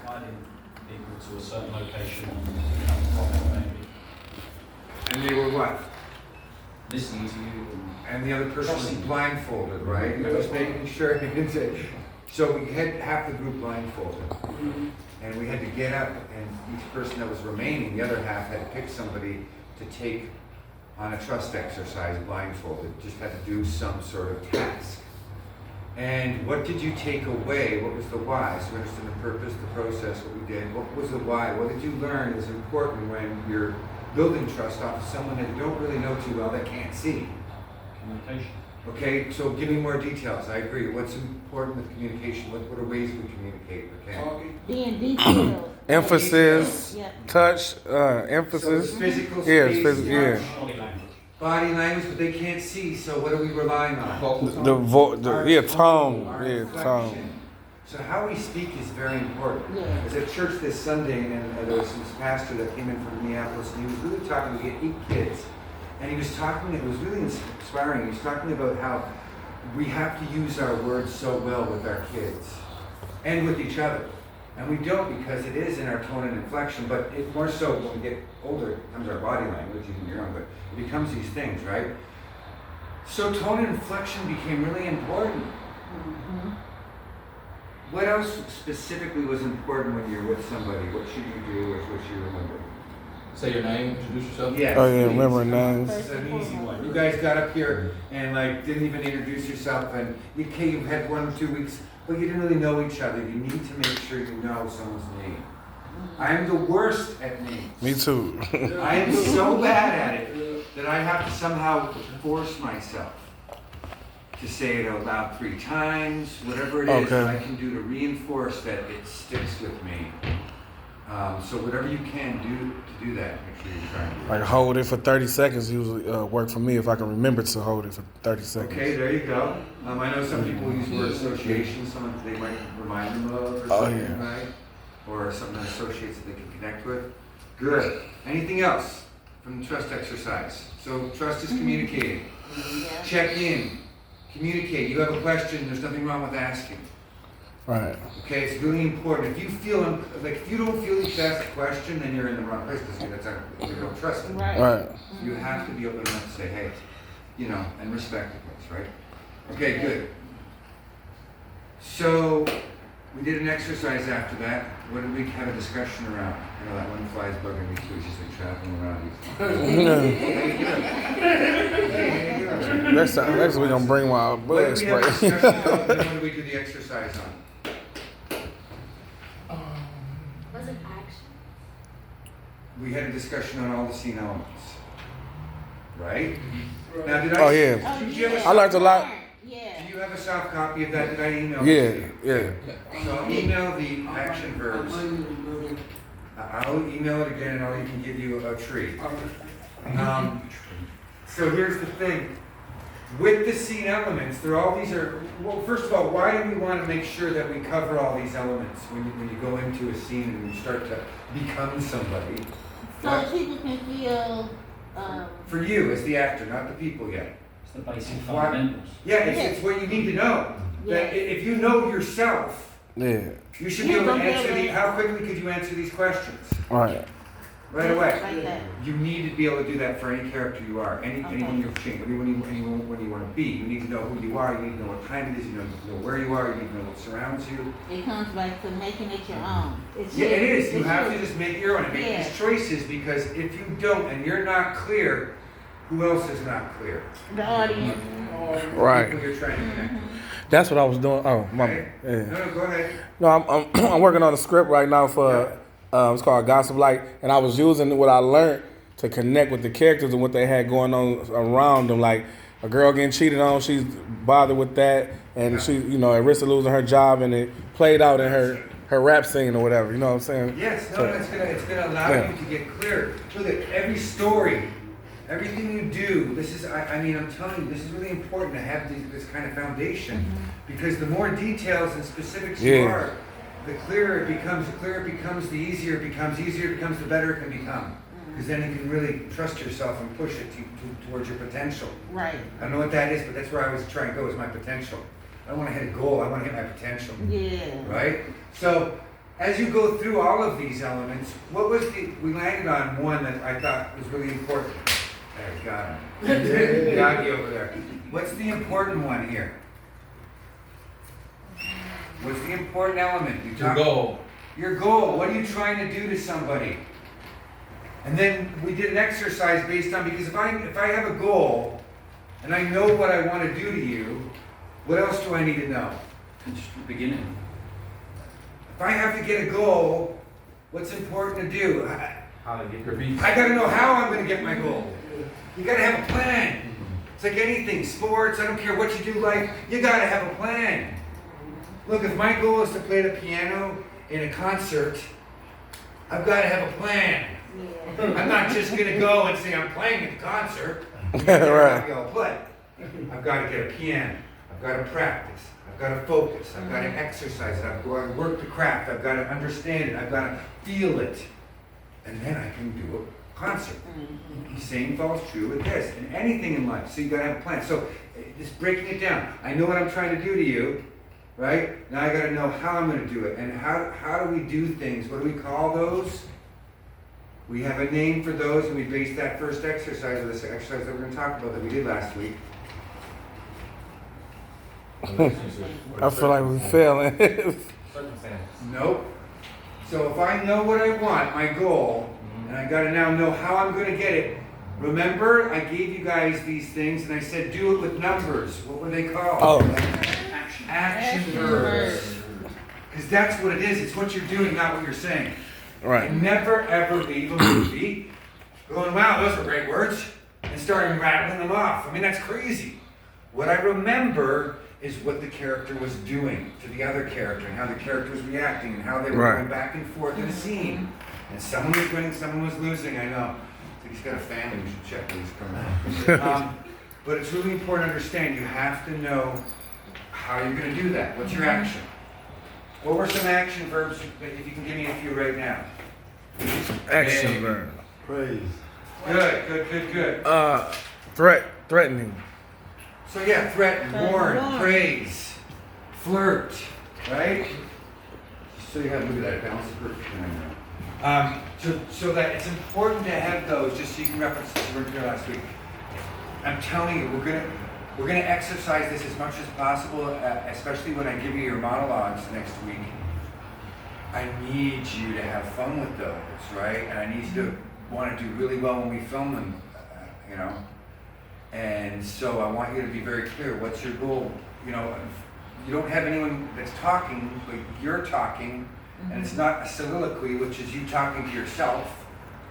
guiding people to a certain location and come from it, maybe. And they were what? Listening to you And the other person was blindfolded, right? I was making sure. So we had half the group blindfolded. And we had to get up, and each person that was remaining, the other half, had to pick somebody to take on a trust exercise blindfolded. Just had to do some sort of task. And what did you take away? What was the why? So we understood the purpose, the process, what we did. What was the why? What did you learn is important when you're building trust off of someone that you don't really know too well, that can't see? communication. Okay, so give me more details. I agree. What's important with communication? What are ways we communicate? Okay. Being detailed. Emphasis, Yeah. touch, So emphasis. it's physical space, Yeah, it's physical, yeah. touch, Body language. body language, but they can't see. So what are we relying on? Yeah, tone. Our Yeah, inflection. tone. So how we speak is very important. Yeah. I was at church this Sunday, and there was this pastor that came in from Minneapolis, and he was really talking. We had 8 kids, and he was talking. It was really inspiring. He was talking about how we have to use our words so well with our kids and with each other, and we don't, because it is in our tone and inflection. But it more so when we get older, it becomes our body language, even young. But it becomes these things, right? So tone and inflection became really important. Mm-hmm. What else specifically was important when you're with somebody? What should you do, or what should you remember? Say your name, introduce yourself. Yes. Oh, yeah, please. remember names. This is an easy one. You guys got up here and didn't even introduce yourself, and you had 1 or 2 weeks, but you didn't really know each other. You need to make sure you know someone's name. I am the worst at names. Me too. I am so bad at it that I have to somehow force myself to say it out loud 3 times, whatever it is Okay. I can do to reinforce that it sticks with me. So whatever you can do to do that, make sure you're trying to do Like hold it for 30 seconds usually work for me if I can remember to hold it for 30 seconds. Okay, there you go. I know some people use word association, someone they might remind them of or something, yeah. right? Or something that associates that they can connect with. Good. Anything else from the trust exercise? So trust is communicating. Yeah. Check in. Communicate. You have a question, there's nothing wrong with asking. Right. Okay, it's really important. If you feel if you don't feel you should ask a question, then you're in the wrong place because you don't trust it. Right. Right. So you have to be open enough to say, hey, and respect the place, right? Okay, good. So we did an exercise after that. What did we have a discussion around? I know that one fly's bugging me too. She's like traveling around. Next time we're gonna bring my What bug did we have a spray. discussion about? Then what did we do the exercise on? Was it action? We had a discussion on all the scene elements. Right? Now, did I? Oh, yeah. Did you have I learned a lot. Yeah. Do you have a soft copy of that? Did I email it Yeah, to you? yeah. So I'll email the action verbs. I'll email it again, and I'll even give you a tree. So here's the thing. With the scene elements, well, first of all, why do we want to make sure that we cover all these elements when you go into a scene and you start to become somebody? So people can feel. For you as the actor, not the people yet. It's the basic Why- fundamentals. Yeah, it's what you need to know. That Yeah. if you know yourself, Yeah. you should be able to answer how quickly could you answer these questions? Right. Right away. Like that. You need to be able to do that for any character you are, anyone you're changing, anyone you want to be. You need to know who you are, you need to know what time it is, you need to know where you are, you need to know what surrounds you. It comes back to making it your own. It's Yeah, it yours. is. You It's have to yours. just make your own and make Yeah. these choices, because if you don't and you're not clear, who else is not clear? The audience. Right. People you're trying to connect with. That's what I was doing. Oh, my. Okay? Yeah. No, go ahead. No, I'm I'm working on a script right now for it's called Gossip Light, and I was using what I learned to connect with the characters and what they had going on around them. Like a girl getting cheated on, she's bothered with that, and she, at risk of losing her job, and it played out in her rap scene or whatever. You know what I'm saying? Yes, no, So- it's gonna allow Yeah. you to get clear. Look at every story, everything you do. This is, I'm telling you, this is really important to have this kind of foundation, because the more details and specifics you Yeah. are, the clearer it becomes. The easier it becomes. The better it can become. Because then you can really trust yourself and push it towards your potential. Right. I don't know what that is, but that's where I was trying to go, is my potential. I don't want to hit a goal, I want to hit my potential. Yeah. Right? So as you go through all of these elements, we landed on one that I thought was really important. There, got him. Got you over there. What's the important one here? What's the important element? Your goal. Your goal. What are you trying to do to somebody? And then we did an exercise based on, because if I have a goal and I know what I want to do to you, what else do I need to know? Just the beginning. If I have to get a goal, what's important to do? How to get your feet. I got to know how I'm going to get my goal. You got to have a plan. It's like anything, sports, I don't care what you do, life, you got to have a plan. Look, if my goal is to play the piano in a concert, I've got to have a plan. I'm not just going to go and say I'm playing at the concert. Right. I'll play. I've got to get a piano. I've got to practice. I've got to focus. I've got to exercise it. I've got to work the craft. I've got to understand it. I've got to feel it. And then I can do a concert. The same falls true with this and anything in life. So you got to have a plan. So just breaking it down. I know what I'm trying to do to you, right? Now I got to know how I'm going to do it. And how do we do things? What do we call those? We have a name for those, and we based that first exercise, or this exercise that we're going to talk about that we did last week. I feel like we're failing. Circumstance. Nope. So if I know what I want, my goal, and I got to now know how I'm going to get it. Remember, I gave you guys these things, and I said do it with numbers. What were they called? Oh. Action verbs. Because that's what it is. It's what you're doing, not what you're saying. Right. And never ever leave a movie going, wow, those are great words, and starting rattling them off. I mean, that's crazy. What I remember is what the character was doing to the other character, and how the character was reacting, and how they were going back and forth in a scene. And someone was winning, someone was losing, I know. So he's got a family, we should check when he's coming out. But it's really important to understand, you have to know how you're going to do that. What's your action? What were some action verbs, if you can give me a few right now? Action verb. Praise. Good. Threatening. So yeah, threaten, warn, Warn. praise, flirt, right? So you have, look at that, balance is perfect. So that it's important to have those, just so you can reference this, we were here last week. I'm telling you, we're gonna exercise this as much as possible, especially when I give you your monologues next week. I need you to have fun with those, right? And I need you to want to do really well when we film them, you know? And so I want you to be very clear, what's your goal? You know, you don't have anyone that's talking, but you're talking, and it's not a soliloquy, which is you talking to yourself.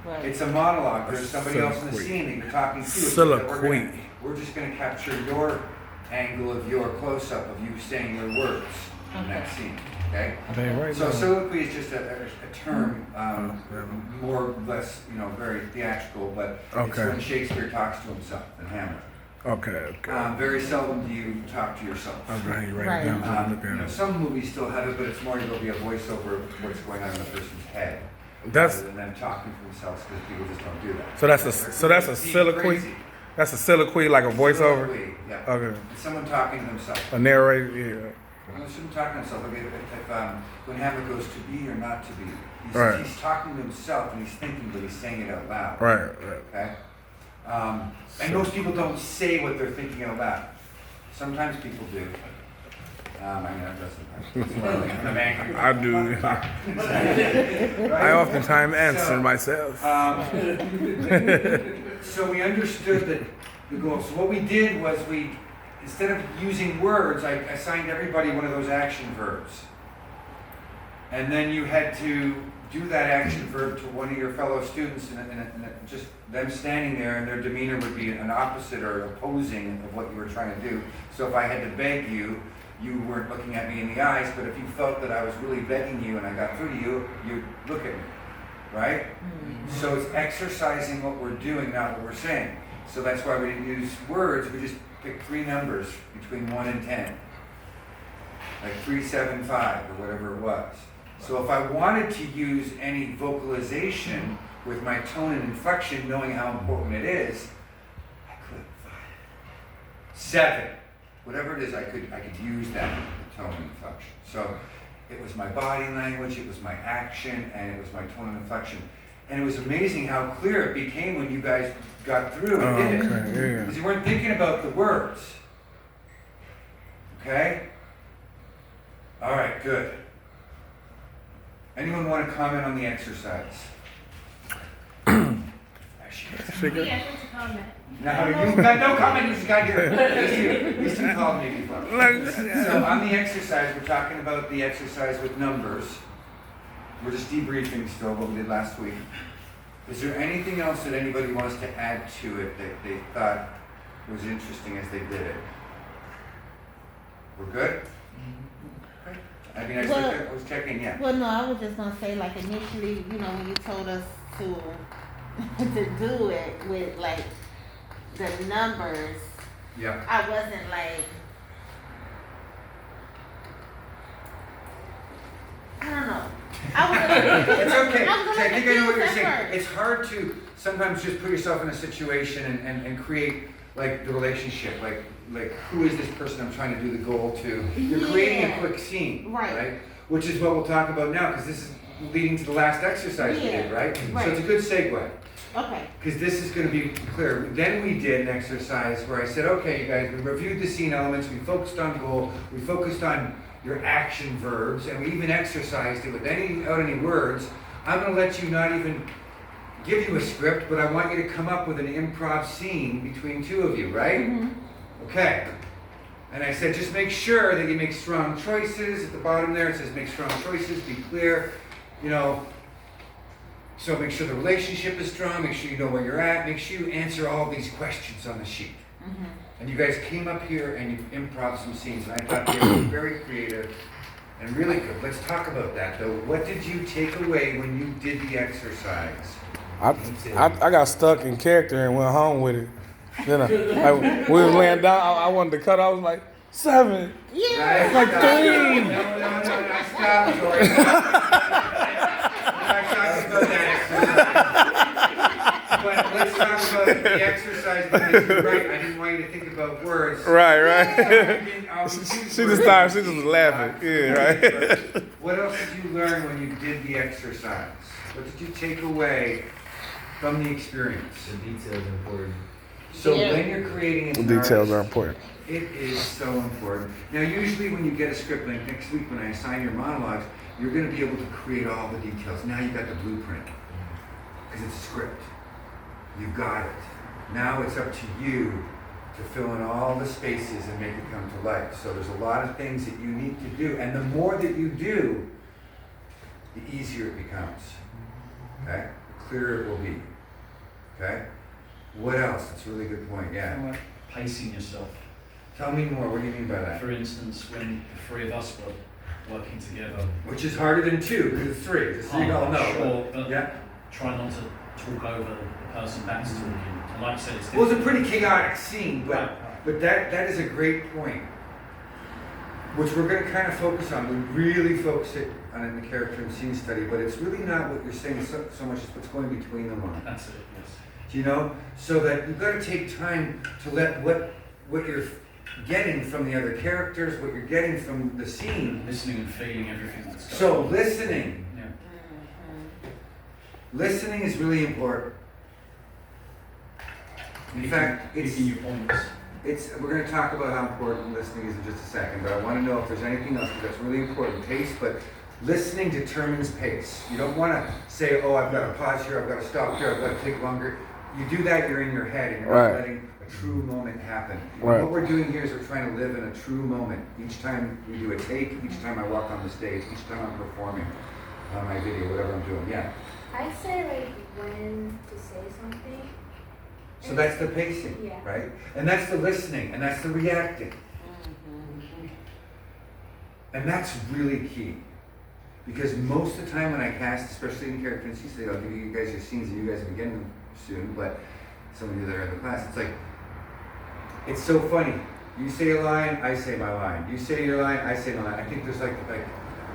Right. It's a monologue. There's somebody else in the Soliloquy. scene that you're talking to. Soliloquy. We're just going to capture your angle of your close-up of you saying your words in that scene. Okay? So soliloquy is just a term, more or less, you know, very theatrical, but it's when Shakespeare talks to himself in Hamlet. Okay. Very seldom do you talk to yourself. Okay, you Right. write it down. so I You look at know, it. some movies still have it, but it's more there'll be a voiceover of what's going on in the person's head, That's rather than them talking to themselves, because people just don't do that. so that's a soliloquy. Crazy. That's a soliloquy, like a voiceover. Soliloquy, yeah. Okay. It's someone talking to themselves. A narrator. Yeah. Well, shouldn't talk to himself. Like when Hamlet goes to be or not to be, Right. he's talking to himself and he's thinking, but he's saying it out loud. Right. Okay. And most people don't say what they're thinking out loud. Sometimes people do. I mean, that doesn't. I'm angry. I do. Right? I oftentimes answer So, myself. So we understood that the goal. So what we did was instead of using words, I assigned everybody one of those action verbs. And then you had to do that action verb to one of your fellow students, and just them standing there, and their demeanor would be an opposite or opposing of what you were trying to do. So if I had to beg you, you weren't looking at me in the eyes, but if you felt that I was really begging you and I got through to you, you'd look at me, right? So it's exercising what we're doing, not what we're saying. So that's why we didn't use words, we just picked 3 numbers between 1 and 10. Like 3, 7, 5, or whatever it was. So if I wanted to use any vocalization with my tone and inflection, knowing how important it is, I could. 5, 7, whatever it is, I could use that with the tone and inflection. So it was my body language, it was my action, and it was my tone and inflection. And it was amazing how clear it became when you guys got through and did it. Okay, yeah. Because you weren't thinking about the words. Okay? All right, good. Anyone want to comment on the exercise? We have to comment. No, you got no comment. You just got here. These two called me before. So on the exercise, we're talking about the exercise with numbers. We're just debriefing still what we did last week. Is there anything else that anybody wants to add to it that they thought was interesting as they did it? We're good? I mean, I was checking, yeah. Well, no, I was just gonna say, like, initially, when you told us to to do it with like the numbers, Yeah. I wasn't like, I don't know. It's okay. I think I know what you're confused at saying. first. It's hard to sometimes just put yourself in a situation and create like the relationship, like who is this person I'm trying to do the goal to? You're creating a Yeah. quick scene, Right. Which is what we'll talk about now, because this is leading to the last exercise we did, right? Right. So it's a good segue, Okay. because this is going to be clear. Then we did an exercise where I said, okay, you guys, we reviewed the scene elements, we focused on goal, we focused on your action verbs, and we even exercised it without any words. I'm going to let you not even give you a script, but I want you to come up with an improv scene between two of you, right? Mm-hmm. Okay. And I said, just make sure that you make strong choices. At the bottom there, it says make strong choices, be clear, So make sure the relationship is strong, make sure you know where you're at, make sure you answer all these questions on the sheet. Mm-hmm. And you guys came up here and you improv some scenes, and I thought they were very creative and really good. Let's talk about that, though. What did you take away when you did the exercise? I got stuck in character and went home with it. Then we was laying down. I wanted to cut. I was like 7. Yeah. Right? Like Stop. 3. No, stop, Tori. I'm not talking about that exercise. But let's talk about the exercise because you're right. I didn't want you to think about words. Right. She She just started. She just was laughing. Yeah, right. What else did you learn when you did the exercise? What did you take away from the experience? The details are important. So Yeah. when you're creating a The details are important. it is so important. Now, usually when you get a script, like next week when I assign your monologues, you're going to be able to create all the details. Now you've got the blueprint because it's a script. You've got it. Now it's up to you to fill in all the spaces and make it come to life. So there's a lot of things that you need to do, and the more that you do, the easier it becomes. Okay? The clearer it will be. Okay? What else? That's a really good point. Yeah. Like pacing yourself. Tell me more. What do you mean by that? For instance, when the 3 of us were working together. Which is harder than 2 because it's 3. Just so you all know. Sure, but Yeah. try not to talk over the person that's talking. And like you said, it's Well, it's a different. pretty chaotic scene, Right, but right. but that is a great point, which we're going to kind of focus on. We really focus it on in the character and scene study, but it's really not what you're saying so much as what's going between the lines. That's it, yes. So that you've got to take time to let what you're getting from the other characters, what you're getting from the scene. Listening and feeling everything that's going So on. listening. Yeah. Listening is really important. In fact, Picking your points. we're going to talk about how important listening is in just a second, but I want to know if there's anything else because that's really important. Pace, but listening determines pace. You don't want to say, oh, I've got to pause here, I've got to stop here, I've got to take longer. You do that, you're in your head, and you're Right. not letting a true moment happen. Right. What we're doing here is we're trying to live in a true moment. Each time we do a take, each time I walk on the stage, each time I'm performing on my video, whatever I'm doing. Yeah. I'd say like when to say something. So that's the pacing, Yeah. right? And that's the listening, and that's the reacting. And that's really key. Because most of the time when I cast, especially in character and scene study, I'll give you guys your scenes and you guys will begin them soon, but some of you that are in the class, it's like, it's so funny. You say a line, I say my line. You say your line, I say my line. I think there's like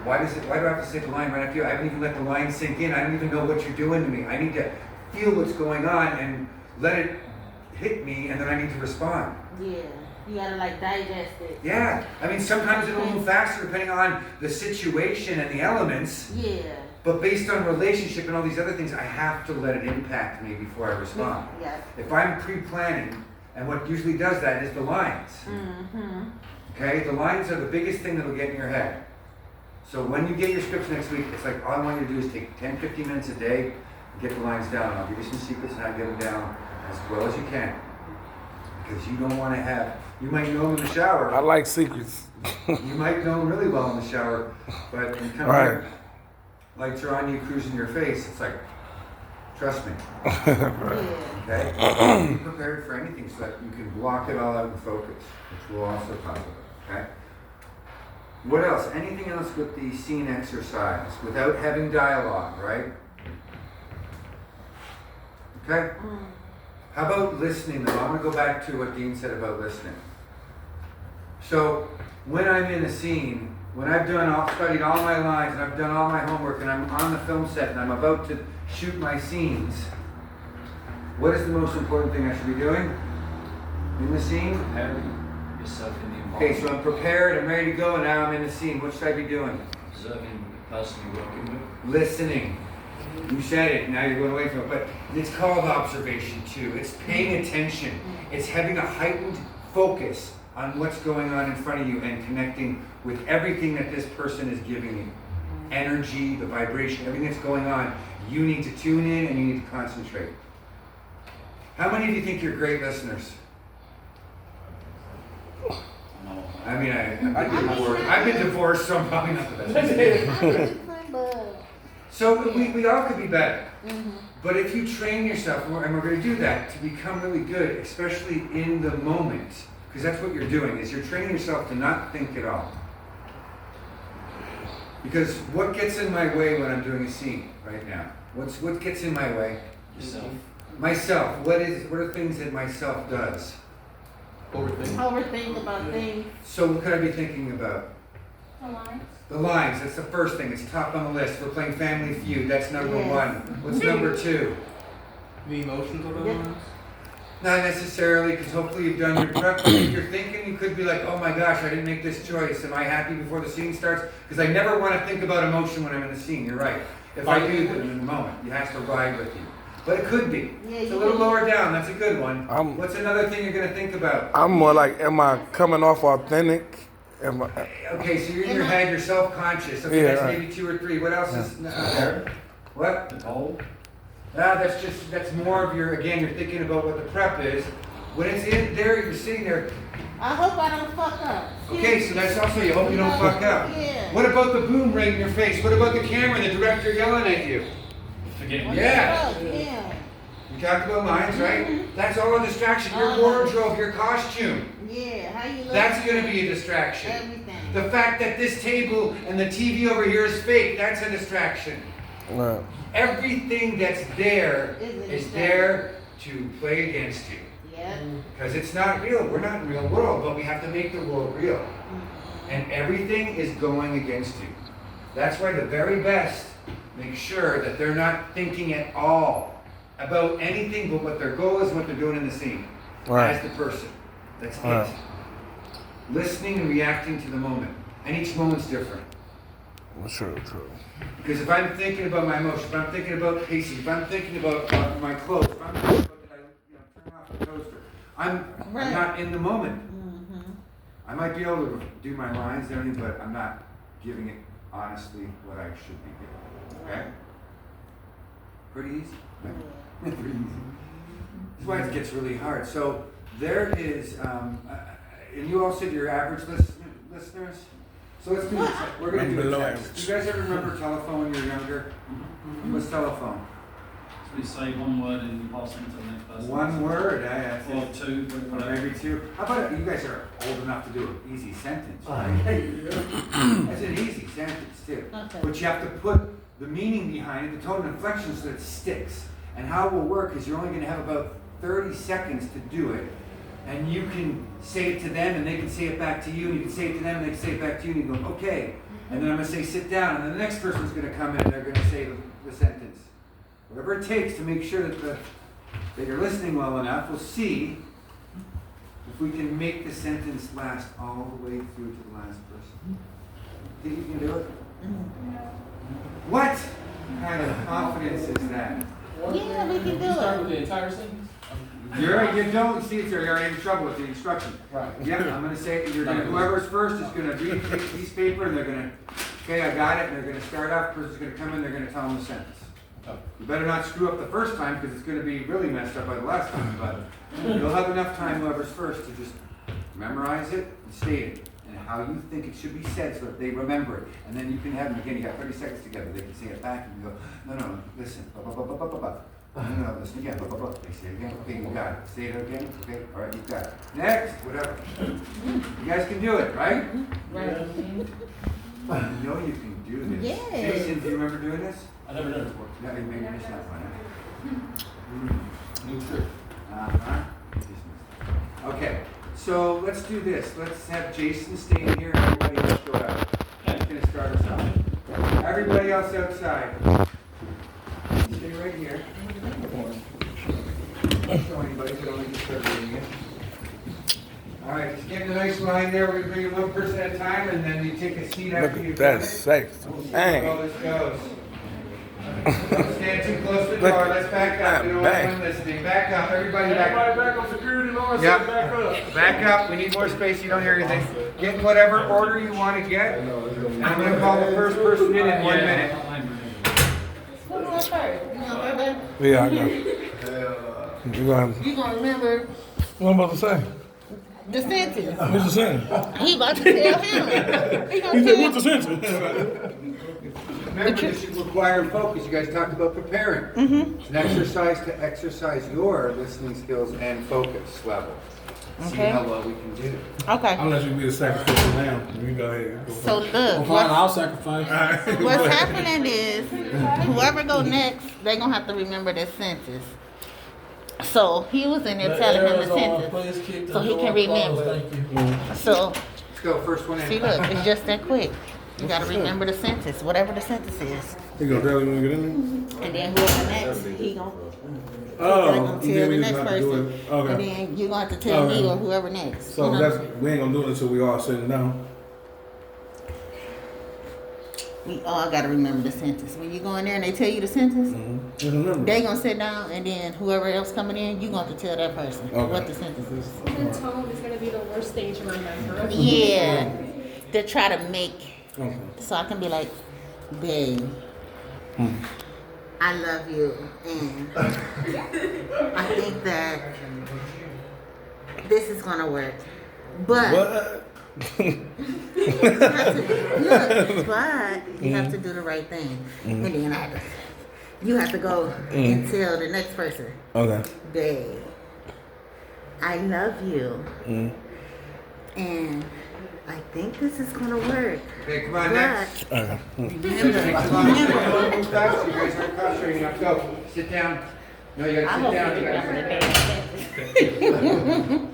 why do I have to say the line right after you? I haven't even let the line sink in. I don't even know what you're doing to me. I need to feel what's going on and let it hit me, and then I need to respond. Yeah. You gotta like digest it. Yeah, I mean, sometimes it'll move faster depending on the situation and the elements, Yeah. but based on relationship and all these other things, I have to let it impact me before I respond. Yes. If I'm pre-planning, and what usually does that is the lines. Mm-hmm. Okay, the lines are the biggest thing that'll get in your head. So when you get your scripts next week, it's like all I want you to do is take 10, 15 minutes a day and get the lines down. I'll give you some secrets and how to get them down as well as you can. Because you don't want to have, you might know them in the shower. I like secrets. You might know them really well in the shower, but when you come Right. back, lights are on you, cruising your face, it's like, trust me. Yeah. Okay? Be prepared for anything so that you can block it all out and focus, which we'll also talk about. Okay? What else? Anything else with the scene exercise without having dialogue, right? Okay? How about listening though? I'm going to go back to what Dean said about listening. So, when I'm in a scene, when I've studied all my lines and I've done all my homework and I'm on the film set and I'm about to shoot my scenes, what is the most important thing I should be doing in the scene? Preparing yourself in the environment. Okay, so I'm prepared, I'm ready to go, and now I'm in the scene. What should I be doing? Observing the person you're working with. Listening. You said it, now you're going away from it, but it's called observation too. It's paying attention. It's having a heightened focus on what's going on in front of you and connecting with everything that this person is giving you. Energy, the vibration, everything that's going on. You need to tune in and you need to concentrate. How many of you think you're great listeners? No. I mean, I've been divorced, so I'm probably not the best. So we all could be better. Mm-hmm. But if you train yourself, and we're going to do that, to become really good, especially in the moment, because that's what you're doing, is you're training yourself to not think at all. Because what gets in my way when I'm doing a scene right now? What gets in my way? Yourself. Myself. What are things that myself does? Overthink about things. So what could I be thinking about? The lines. The lines, that's the first thing. It's top on the list. We're playing Family Feud. That's number Yes. one. What's number two? The emotions of the Yeah. lines? Not necessarily, because hopefully you've done your prep. If you're thinking, you could be like, oh my gosh, I didn't make this choice. Am I happy before the scene starts? Because I never want to think about emotion when I'm in the scene. You're right. If I do, then in the moment, it has to ride with you. But it could be. Yeah, It's a you little could- lower down. That's a good one. I'm- What's another thing you're going to think about? I'm more like, am I coming off authentic? Am I, Okay, so you're in your head, you're self-conscious. Okay, Yeah, that's right. maybe 2 or 3. What else is there? What? The goal. That's more of your, again, you're thinking about what the prep is. When it's in there, you're sitting there. I hope I don't fuck up. Okay, so that's also, you hope you don't fuck up. Yeah. What about the boom right in your face? What about the camera and the director yelling at you? Forget What me. Yeah. the fuck? Yeah. You talked about lines, right? That's all a distraction. Your Uh-huh. wardrobe, your costume. Yeah. How you look? That's going to be a distraction. Everything. The fact that this table and the TV over here is fake, that's a distraction. right. Everything that's there Is a is distraction. there to play against you. Yeah. Because it's not real. We're not in the real world, but we have to make the world real. And everything is going against you. That's why the very best make sure that they're not thinking at all about anything but what their goal is, what they're doing in the scene. Right. As the person. That's Right. it. Listening and reacting to the moment. And each moment's different. True. Because if I'm thinking about my emotion, if I'm thinking about pacing, if I'm thinking about my clothes, if I'm thinking about that I turn off the toaster, I'm Right. not in the moment. Mm-hmm. I might be able to do my lines and everything, but I'm not giving it honestly what I should be giving. Okay? Pretty easy. Right? Pretty easy. This is why it gets really hard. So there is, and you all said your average listeners. So let's do this. We're going to do Below a test. average. Do you guys ever remember telephone when you were younger? What's telephone? So we say one word and you pass it to the next person. One word. Or two, Or whatever. maybe two. How about you guys are old enough to do an easy sentence, right? That's an easy sentence too. Okay. But you have to put the meaning behind it, the tone and inflection, so that it sticks. And how it will work is you're only going to have about 30 seconds to do it. And you can say it to them, and they can say it back to you, and you can say it to them, and they can say it back to you, and you go, okay. And then I'm going to say, sit down, and then the next person's going to come in, and they're going to say the sentence. Whatever it takes to make sure that you're listening well enough, we'll see if we can make the sentence last all the way through to the last person. Think you can do it? What kind of confidence is that? Yeah, we can do You start it. with the entire sentence? You don't see it, so you're in trouble with the instruction. Right. Yeah, I'm gonna say, whoever's first is gonna read the piece of paper, and they're gonna, okay, I got it, and they're gonna start off, person's gonna come in, they're gonna tell them the sentence. Okay. You better not screw up the first time, because it's gonna be really messed up by the last time, but you'll have enough time, whoever's first, to just memorize it and state it, and how you think it should be said, so that they remember it. And then you can have them again, you got 30 seconds together, they can say it back, and you go, no, listen, blah, blah, blah, blah, blah, blah. No, listen again, blah, blah, blah. They say it again, okay, you got it. Say it again, okay, all right, you got it. Next, whatever. You guys can do it, right? Right. You know you can do this. Yes. Jason, do you remember doing this? I never done it before. No, you maybe missed that one. New trick. Uh-huh. Okay, so let's do this. Let's have Jason stay in here and everybody else go out. He's gonna start us off. Everybody else outside. Stay right here. Don't show anybody, but only just start reading it. All right, just get in a nice line there. We're gonna bring you one person at a time, and then you take a seat Look after at you've that done it. sex. We'll see Dang. how this goes. Don't stand too close to the door. Let's back up. We don't want anyone listening. Back up. Everybody back up. back on security, Lord. Yep. Back up. We need more space. You don't hear anything. Get in whatever order you want to get. And I'm going to call the first person in 1 minute. Who's going first? You going first, baby? Yeah, I know. You gonna remember What am I about to say? the sentence. What's the sentence? He about to tell him. He gonna He said, tell what's the sentence? Remember, this should require focus. You guys talked about preparing. It's an exercise to exercise your listening skills and focus level. See Okay. how well we can do. Okay. I'll let you be the sacrificial lamb. You go ahead. Go So first. look, Fine, I'll sacrifice. what's happening is whoever go next, they gonna have to remember this sentence. So he was in there telling him the sentence, so he can remember. So Let's go. First one in. see, look, it's just that quick. You gotta remember the sentence, whatever the sentence is, You gonna tell him when you get in there? and then whoever next, he gonna Oh, tell then the we next just have to do person, it. and Okay. then you gonna have to tell me Okay. or whoever next. So you know? that's we ain't gonna do it until we all sitting down. We all gotta remember the sentence. When you go in there and they tell you the sentence, Just remember. they gonna sit down, and then whoever else coming in, you gonna have to tell that person Okay. what the sentence is. The tone is gonna be the worst thing to remember. Yeah, to try to make, Okay. so I can be like, babe, I love you, and I think that this is gonna work, but What? you have to, look, but you have to do the right thing, and then you have to go and tell the next person, Okay. babe, I love you, and I think this is gonna work. Okay, come on, But next. Okay. remember, Move fast. You guys aren't concentrating enough. Go. Sit down. No, you gotta I'm sit gonna down. You figure gotta out sit the down. damn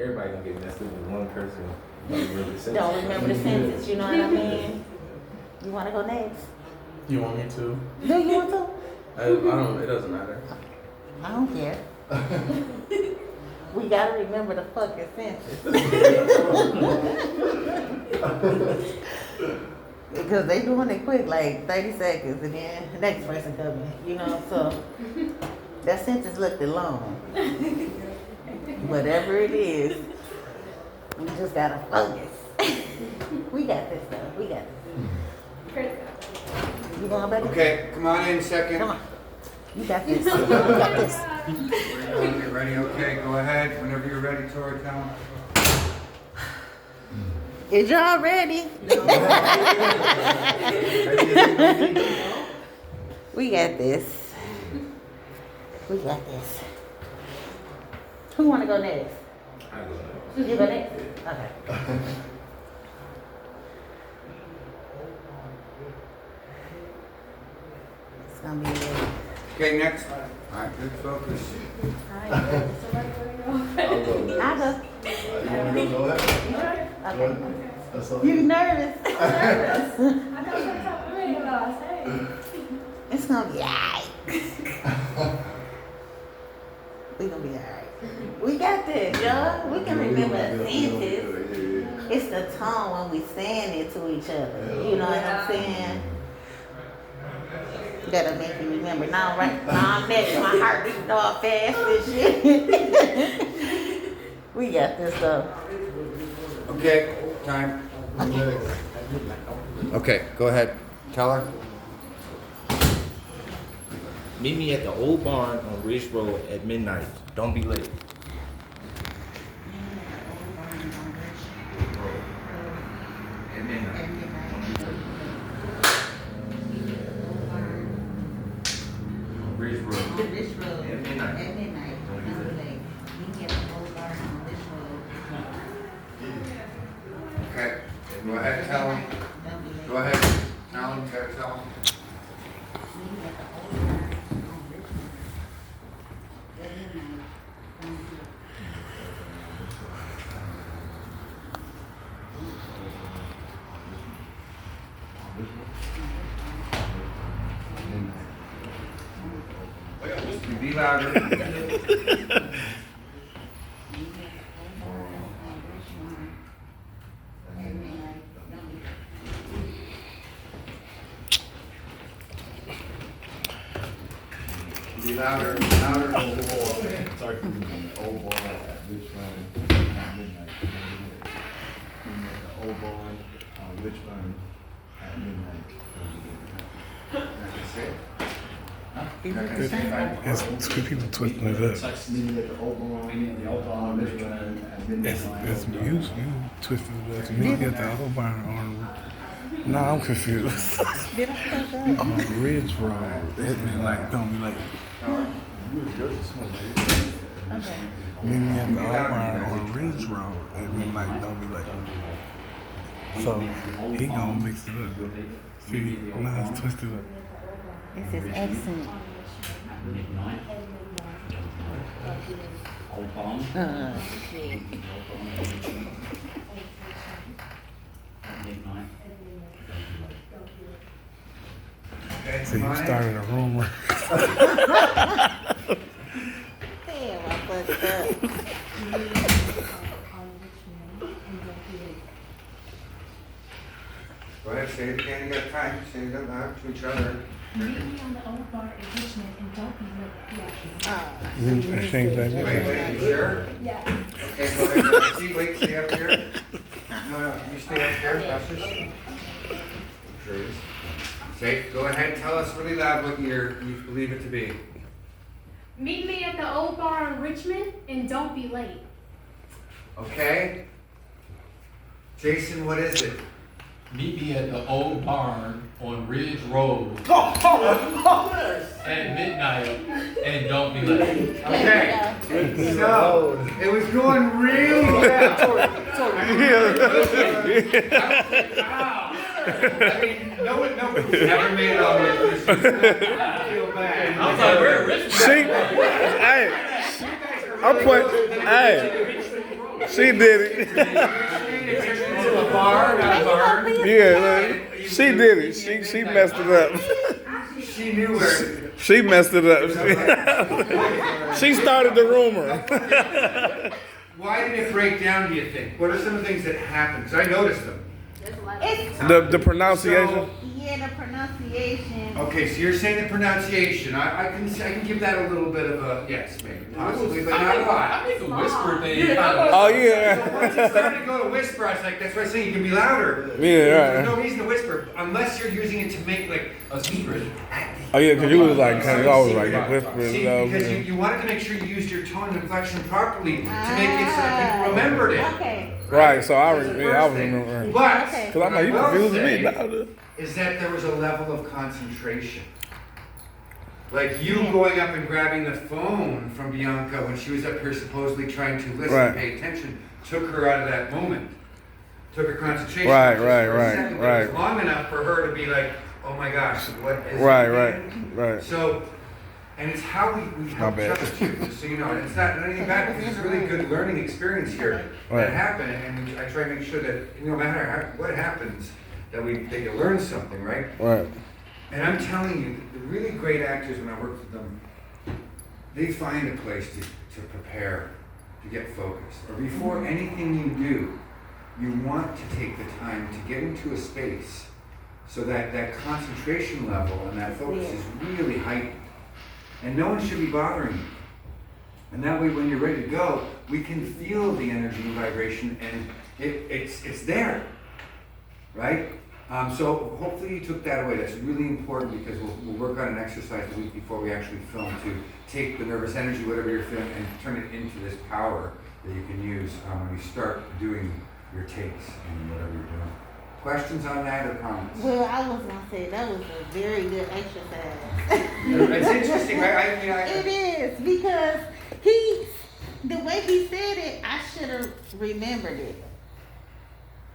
Everybody gonna get messed up with one person. Really Don't remember the sentence, you know what I mean? You wanna go next? You want me to? Do you want to? I don't. It doesn't matter. I don't care. We gotta remember the fucking sentence. Because they doing it quick, like 30 seconds, and then the next person coming, you know, so that sentence looked long. Whatever it is, we just gotta focus. We got this though, we got this. You going back? Okay, come on in second. Come on. You got this. You got this. Get ready. Okay, go ahead. Whenever you're ready, Tori, tell 'em. Is y'all ready? We got this. We got this. Who wanna go next? I go next. You go next? Okay. It's gonna be good. Okay, next. All right, good focus. I'll go next. I go. You wanna go ahead? Okay. That's all. You nervous? I know sometimes I really know I say. It's gonna be alright. We gonna be alright. We got this, y'all. We can remember sentences. It's the tone when we saying it to each other. You know what I'm saying? That'll make you remember. Now, right now, I'm next. My heart beating all fast and shit. We got this stuff. Okay, time. Okay, go ahead. Tell her. Meet me at the old barn on Ridge Road at midnight. Don't be late. At midnight. Ridge Road. This road. At midnight. At midnight. Don't be late. We get the old barn on this road. Okay, go ahead, tell him. Don't be late. Go ahead, tell him, tell him. Be louder. Be louder, louder. Sorry for the old boy at Richmond at midnight. The old boy on Richmond at midnight. That's it. It's two people twisting it up. Meeting at the old boy on Richmond at midnight. It's you twisting it up. Me at the whole barn on. No, I'm confused. On Ridge Road. It mean like, don't be like. Meet me at the old barn on Ridge Road. It mean like, don't be like. So he gonna mix it up. See, no, it's twisted up. It's his accent. Midnight. Old barn. Shit. Midnight. Okay, See, you come on in. started a rumor. Damn, I fucked up. Go ahead, say it again, you got time, say it out loud to each other. Meet me on the old bar in Richmond and don't be late. I think that. Wait, you sure? Yeah. Okay, go ahead, see, wait, stay up here. No, you stay up here, Precious. Sure is. Say, go ahead, tell us really loud what you believe it to be. Meet me at the old bar in Richmond and don't be late. Okay? Jason, what is it? Meet me at the old barn on Ridge Road at midnight and don't be late. Okay. So, it was going really well. I mean, no one ever made it all the way through. I feel bad. I was like, we're at Richmond. She did it. To a bar, not a bar. Yeah, she did it. She messed it up. She knew where. She messed it up. She started the rumor. Why did it break down, do you think? What are some of the things that happened? Because I noticed them. It's, The pronunciation. yeah, the pronunciation. Okay, so you're saying the pronunciation. I can give that a little bit of a yes, maybe, possibly, but not a lot. I think the whisper thing. Oh yeah. So once you started to go to whisper, I was like, that's why I say you can be louder. Yeah, There's right. no reason to whisper unless you're using it to make like A secret. Oh yeah, because you was like kind of always like whispering. See, because you wanted to make sure you used your tone and inflection properly to make it so that people remembered it. Okay. Right. So I That's the was first thing. remembering. But Okay. Cause I'm like, you what I will confusing me say louder. is that there was a level of concentration. Like you going up and grabbing the phone from Bianca when she was up here supposedly trying to listen, Right. pay attention, took her out of that moment. Took her concentration. Right, just right, for a right, second, but it was right. long enough for her to be like, oh my gosh, what is Right, it right, again?" right. So, and it's how we help each bad. other too, just so you know. And it's not anything bad because it's a really good learning experience here Right. that happened. And I try to make sure that no matter what happens, that you learn something, right? Right. And I'm telling you, the really great actors, when I worked with them, they find a place to prepare, to get focused. Or before anything you do, you want to take the time to get into a space so that that concentration level and that focus is really heightened. And no one should be bothering you. And that way when you're ready to go, we can feel the energy and vibration, and it's there, right? So hopefully you took that away. That's really important, because we'll work on an exercise the week before we actually film to take the nervous energy, whatever you're feeling, and turn it into this power that you can use when you start doing your takes and whatever you're doing. Questions on that or comments? Well, I was gonna say that was a very good exercise. It's interesting, right? It is, because the way he said it, I should have remembered it.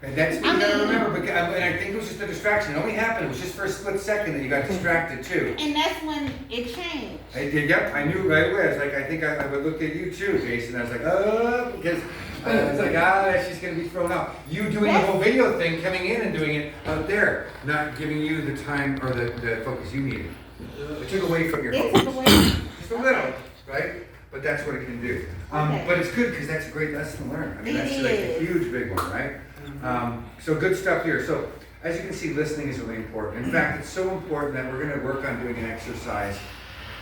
And that's what you gotta remember, because, and I think it was just a distraction. It only happened, it was just for a split second that you got distracted too. And that's when it changed. I did, yep, I knew right away. I was like, I think I would look at you too, Jason. I was like, oh, because I was like, she's gonna be thrown out. You doing the whole video thing, coming in and doing it out there, not giving you the time or the focus you needed. It took away from your focus. Just a little, right? But that's what it can do. But it's good, because that's a great lesson to learn. I mean, that's like a huge, big one, right? So good stuff here. So as you can see, listening is really important. In fact, it's so important that we're going to work on doing an exercise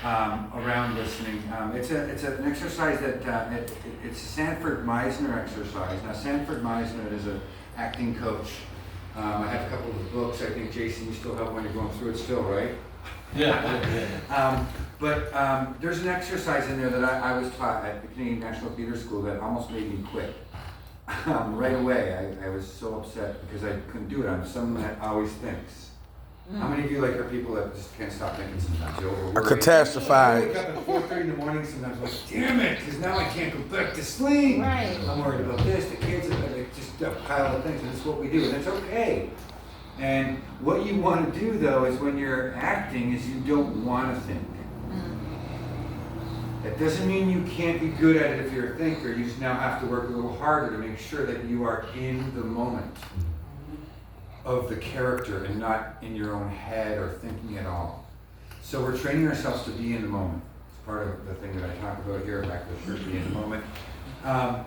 around listening. It's an exercise that it's a Sanford Meisner exercise. Now, Sanford Meisner is an acting coach. I have a couple of books. I think, Jason, you still have one. You're going through it still, right? Yeah. But there's an exercise in there that I was taught at the Canadian National Theatre School that almost made me quit. Right away, I was so upset because I couldn't do it. I'm someone that always thinks. How many of you are people that just can't stop thinking sometimes? You're overworried. Catastrophize. I wake up at 4:30 in the morning sometimes, like, damn it, because now I can't go back to sleep. Right. I'm worried about this, the kids, and just a pile of things, and that's what we do, and it's okay. And what you want to do, though, is when you're acting, is you don't want to think. That doesn't mean you can't be good at it if you're a thinker. You just now have to work a little harder to make sure that you are in the moment of the character and not in your own head or thinking at all. So we're training ourselves to be in the moment. It's part of the thing that I talk about here, back to the church, be in the moment.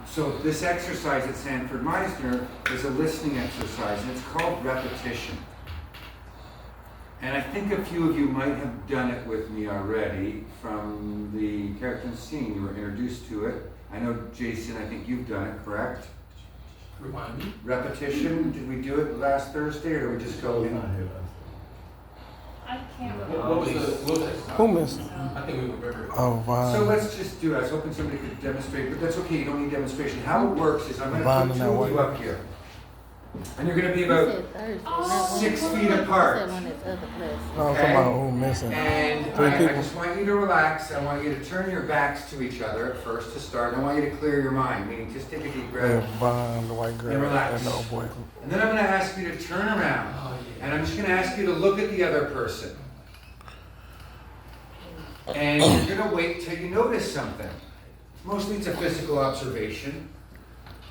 So this exercise at Sanford Meisner is a listening exercise, and it's called repetition. And I think a few of you might have done it with me already from the character and scene. You were introduced to it. I know, Jason, I think you've done it, correct? Remind me. Repetition, did we do it last Thursday, or did we just go in? I can't What remember. was the Who missed? I think we remember. Oh, wow. So let's just do it. I was hoping somebody could demonstrate, but that's okay, you don't need demonstration. How it works is I'm going to Bond put in two that of you way. up here. And you're going to be about 6 feet apart. No, I'm talking about who missing. And Three I people. just want you to relax. I want you to turn your backs to each other at first to start. I want you to clear your mind, meaning just take a deep Yeah, breath. Bond, the white girl, And relax. and the old boy. And then I'm going to ask you to turn around. And I'm just going to ask you to look at the other person. And you're going to wait till you notice something. Mostly it's a physical observation.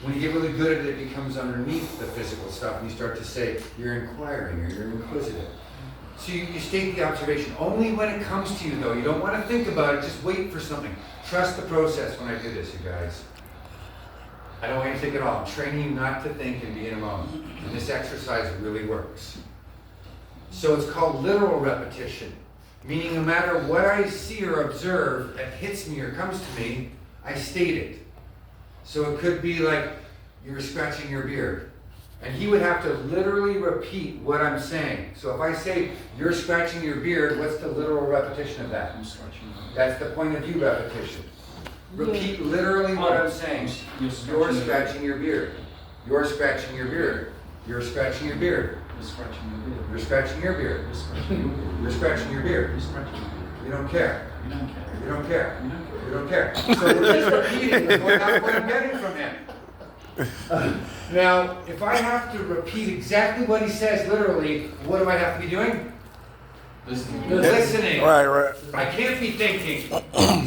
When you get really good at it, it becomes underneath the physical stuff, and you start to say, you're inquiring or you're inquisitive. So you state the observation. Only when it comes to you, though. You don't want to think about it, just wait for something. Trust the process when I do this, you guys. I don't want you to think at all. I'm training you not to think and be in a moment. And this exercise really works. So it's called literal repetition, meaning no matter what I see or observe that hits me or comes to me, I state it. So it could be like, you're scratching your beard. And he would have to literally repeat what I'm saying. So if I say, you're scratching your beard, what's the literal repetition of that? I'm scratching my beard. That's the point of view repetition. Repeat literally what I'm saying. You're scratching your beard. You're scratching your beard. You're scratching your beard. You're scratching your beard. You're scratching your beard. You're scratching your beard. You're scratching your beard. You're scratching your beard. You don't care. You don't care. You don't care. You don't care. You don't care. So we're just repeating what I'm getting from him. Now, if I have to repeat exactly what he says literally, what do I have to be doing? Listening. Right. I can't be thinking.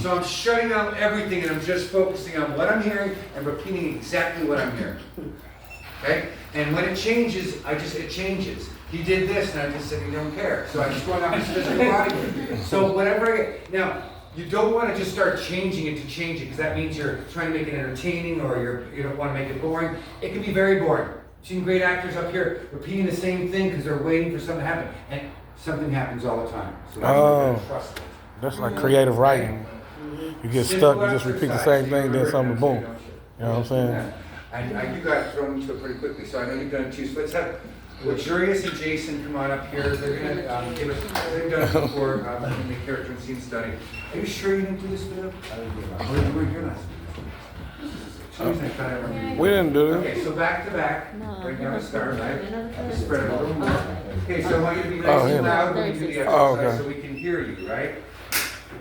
So I'm shutting out everything and I'm just focusing on what I'm hearing and repeating exactly what I'm hearing. Okay? And when it changes, it changes. He did this and I just said he don't care. So I just went off his physical body. So whatever now, You don't want to just start changing it to change it, because that means you're trying to make it entertaining, or you don't want to make it boring. It can be very boring. I've seen great actors up here repeating the same thing because they're waiting for something to happen, and something happens all the time. So that's why you gotta trust it. That's like creative writing. You get stuck, you just repeat the same thing, then something boom. You know what I'm saying? You got thrown into it pretty quickly, so I know you've done it too. So let's have Luxurious and Jason come on up here. They're gonna give us, they've done it before in the character and scene study. Are you sure you didn't do this video? You weren't here last week. We didn't do it. Okay, so back to back, right now, start, right? Spread it a little more. Okay, so I want you to be nice and loud when you do the exercise so we can hear you, right?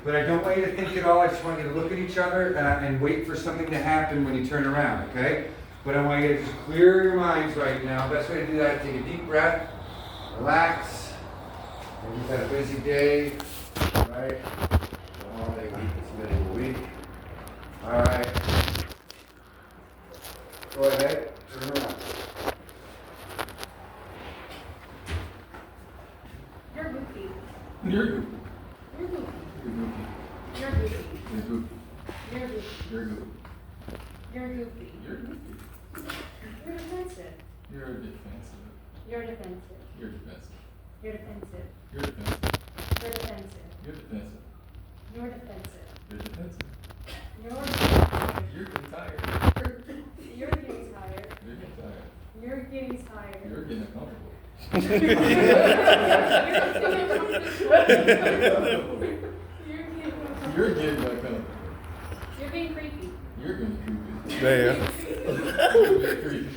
But I don't want you to think at all. I just want you to look at each other and wait for something to happen when you turn around, okay? But I want you to just clear your minds right now. Best way to do that, take a deep breath, relax. Maybe you've had a busy day, right? Holiday week, it's the middle of the week. All right. Go ahead, turn around. You're goofy. You're good. You're goofy. You're You're good. goofy. You're good. You're goofy. You're good. You're goofy. You're good. You're defensive. You're defensive. You're defensive. You're defensive. You're defensive. You're defensive. You're defensive. You're defensive. You're defensive. You're defensive. You're defensive. You're getting tired. You're getting tired. You're getting tired. You're getting tired. You're getting uncomfortable. You're getting uncomfortable. You're getting uncomfortable. You're being creepy. You're getting creepy. Damn. You're getting creepy.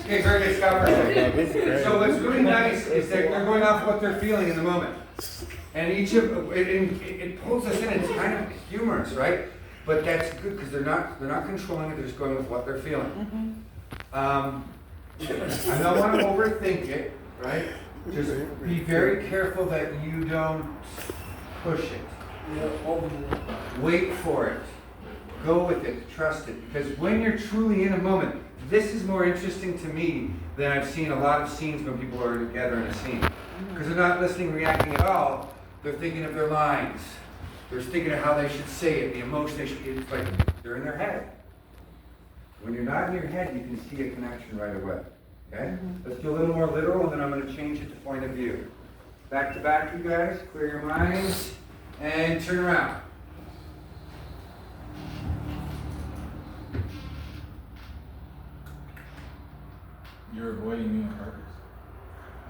Okay, very good, stop right there. So what's really nice is that they're going off what they're feeling in the moment. And each of it pulls us in. It's kind of humorous, right? But that's good because they're not controlling it. They're just going with what they're feeling. I don't want to overthink it, right? Just be very careful that you don't push it. Wait for it. Go with it. Trust it. Because when you're truly in a moment, this is more interesting to me than I've seen a lot of scenes when people are together in a scene. Because they're not listening, reacting at all. They're thinking of their lines. They're thinking of how they should say it, the emotion they should. It's like they're in their head. When you're not in your head, you can see a connection right away. Okay? Let's do a little more literal, and then I'm going to change it to point of view. Back to back, you guys. Clear your minds and turn around. You're avoiding me on purpose.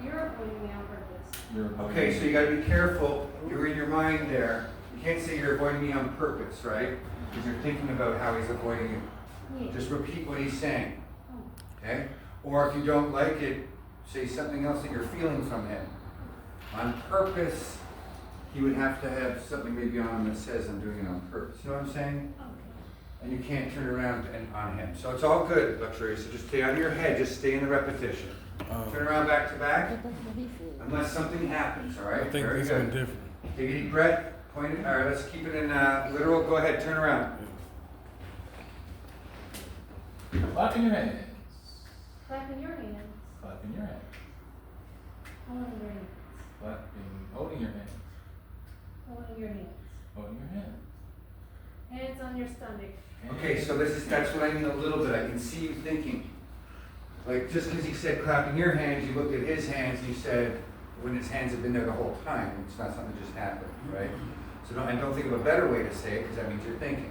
You're avoiding me on purpose. You're avoiding Okay, so you got to be careful. You're in your mind there. You can't say you're avoiding me on purpose, right? Because you're thinking about how he's avoiding you. Yeah. Just repeat what he's saying. Okay? Or if you don't like it, say something else that you're feeling from him. On purpose, he would have to have something maybe on him that says I'm doing it on purpose. You know what I'm saying? Okay. And you can't turn around and on him. So it's all good, Luxury. So just stay out of your head. Just stay in the repetition. Turn around back to back. Unless something happens, all right? I think Very this good. is different. Take a deep breath. Point it. All right, let's keep it in literal. Go ahead. Turn around. Clapping your hands. Clapping your hands. Clapping your hands. Holding your hands. Clapping. Holding your hands. Holding your hands. Holding your hands. Hands on your stomach. Okay, so that's what I mean a little bit. I can see you thinking. Like, just because he said clapping your hands, you looked at his hands and you said, when his hands have been there the whole time. It's not something that just happened, right? So don't think of a better way to say it, because that means you're thinking.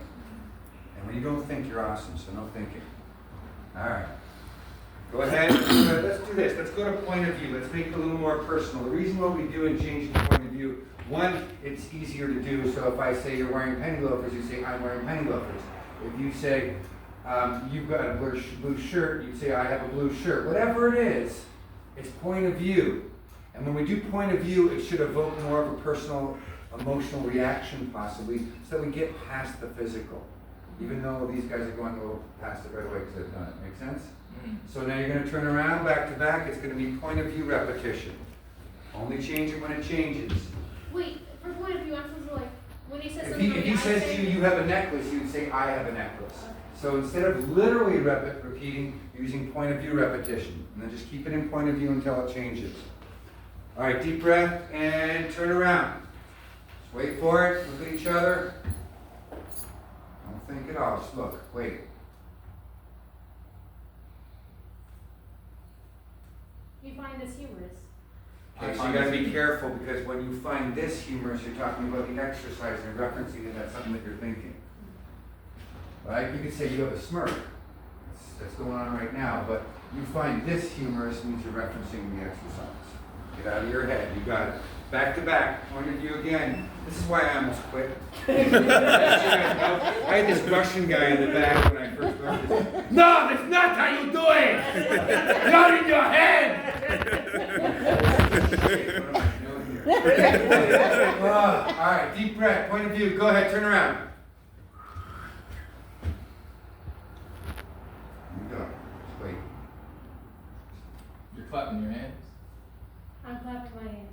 And when you don't think, you're awesome, so no thinking. All right. Go ahead. Let's do this. Let's go to point of view. Let's make it a little more personal. The reason what we do in changing point of view, one, it's easier to do. So if I say you're wearing penny loafers, you say I'm wearing penny loafers. If you say you've got a blue shirt, you say I have a blue shirt. Whatever it is, it's point of view. And when we do point of view, it should evoke more of a personal, emotional reaction possibly, so that we get past the physical. Even though these guys are going a little past it right away because they've done it. Make sense? So now you're going to turn around, back to back. It's going to be point of view repetition. Only change it when it changes. Wait, for point of view, I'm supposed to like, when he says If something he says to you have a necklace, you would say, I have a necklace. Okay. So instead of literally repeating, you're using point of view repetition. And then just keep it in point of view until it changes. All right, deep breath and turn around. Wait for it, look at each other. Don't think at all, just look, wait. You find this humorous. Okay, so you gotta be careful, because when you find this humorous, you're talking about the exercise and referencing it as something that you're thinking. Right? You could say you have a smirk. That's going on right now, but you find this humorous means you're referencing the exercise. Get out of your head, you got it. Back to back, point of view again. This is why I almost quit. I had this Russian guy in the back when I first learned this. No, that's not how you do it! Not in your head! All right, deep breath, point of view, go ahead, turn around. You go, just wait. You're clapping your hands. I'm clapping my hands.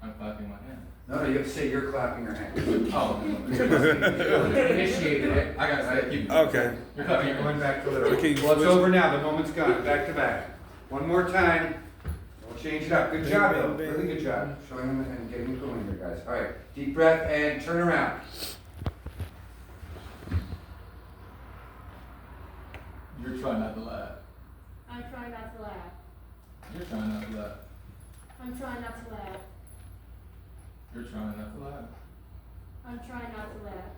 I'm clapping my hands. No, you have to say you're clapping your hands. Oh, Initiated it. I got it. Keep Okay. You're clapping your Going hands. back to literal. Okay, Well, it's switch. over now. The moment's gone. Back to back. One more time. We'll change it up. Good job, Bill. Really good job. Showing them and getting them going here, guys. All right. Deep breath and turn around. You're trying not to laugh. I'm trying not to laugh. You're trying not to laugh. I'm trying not to laugh. You're trying not to laugh. I'm trying not to laugh.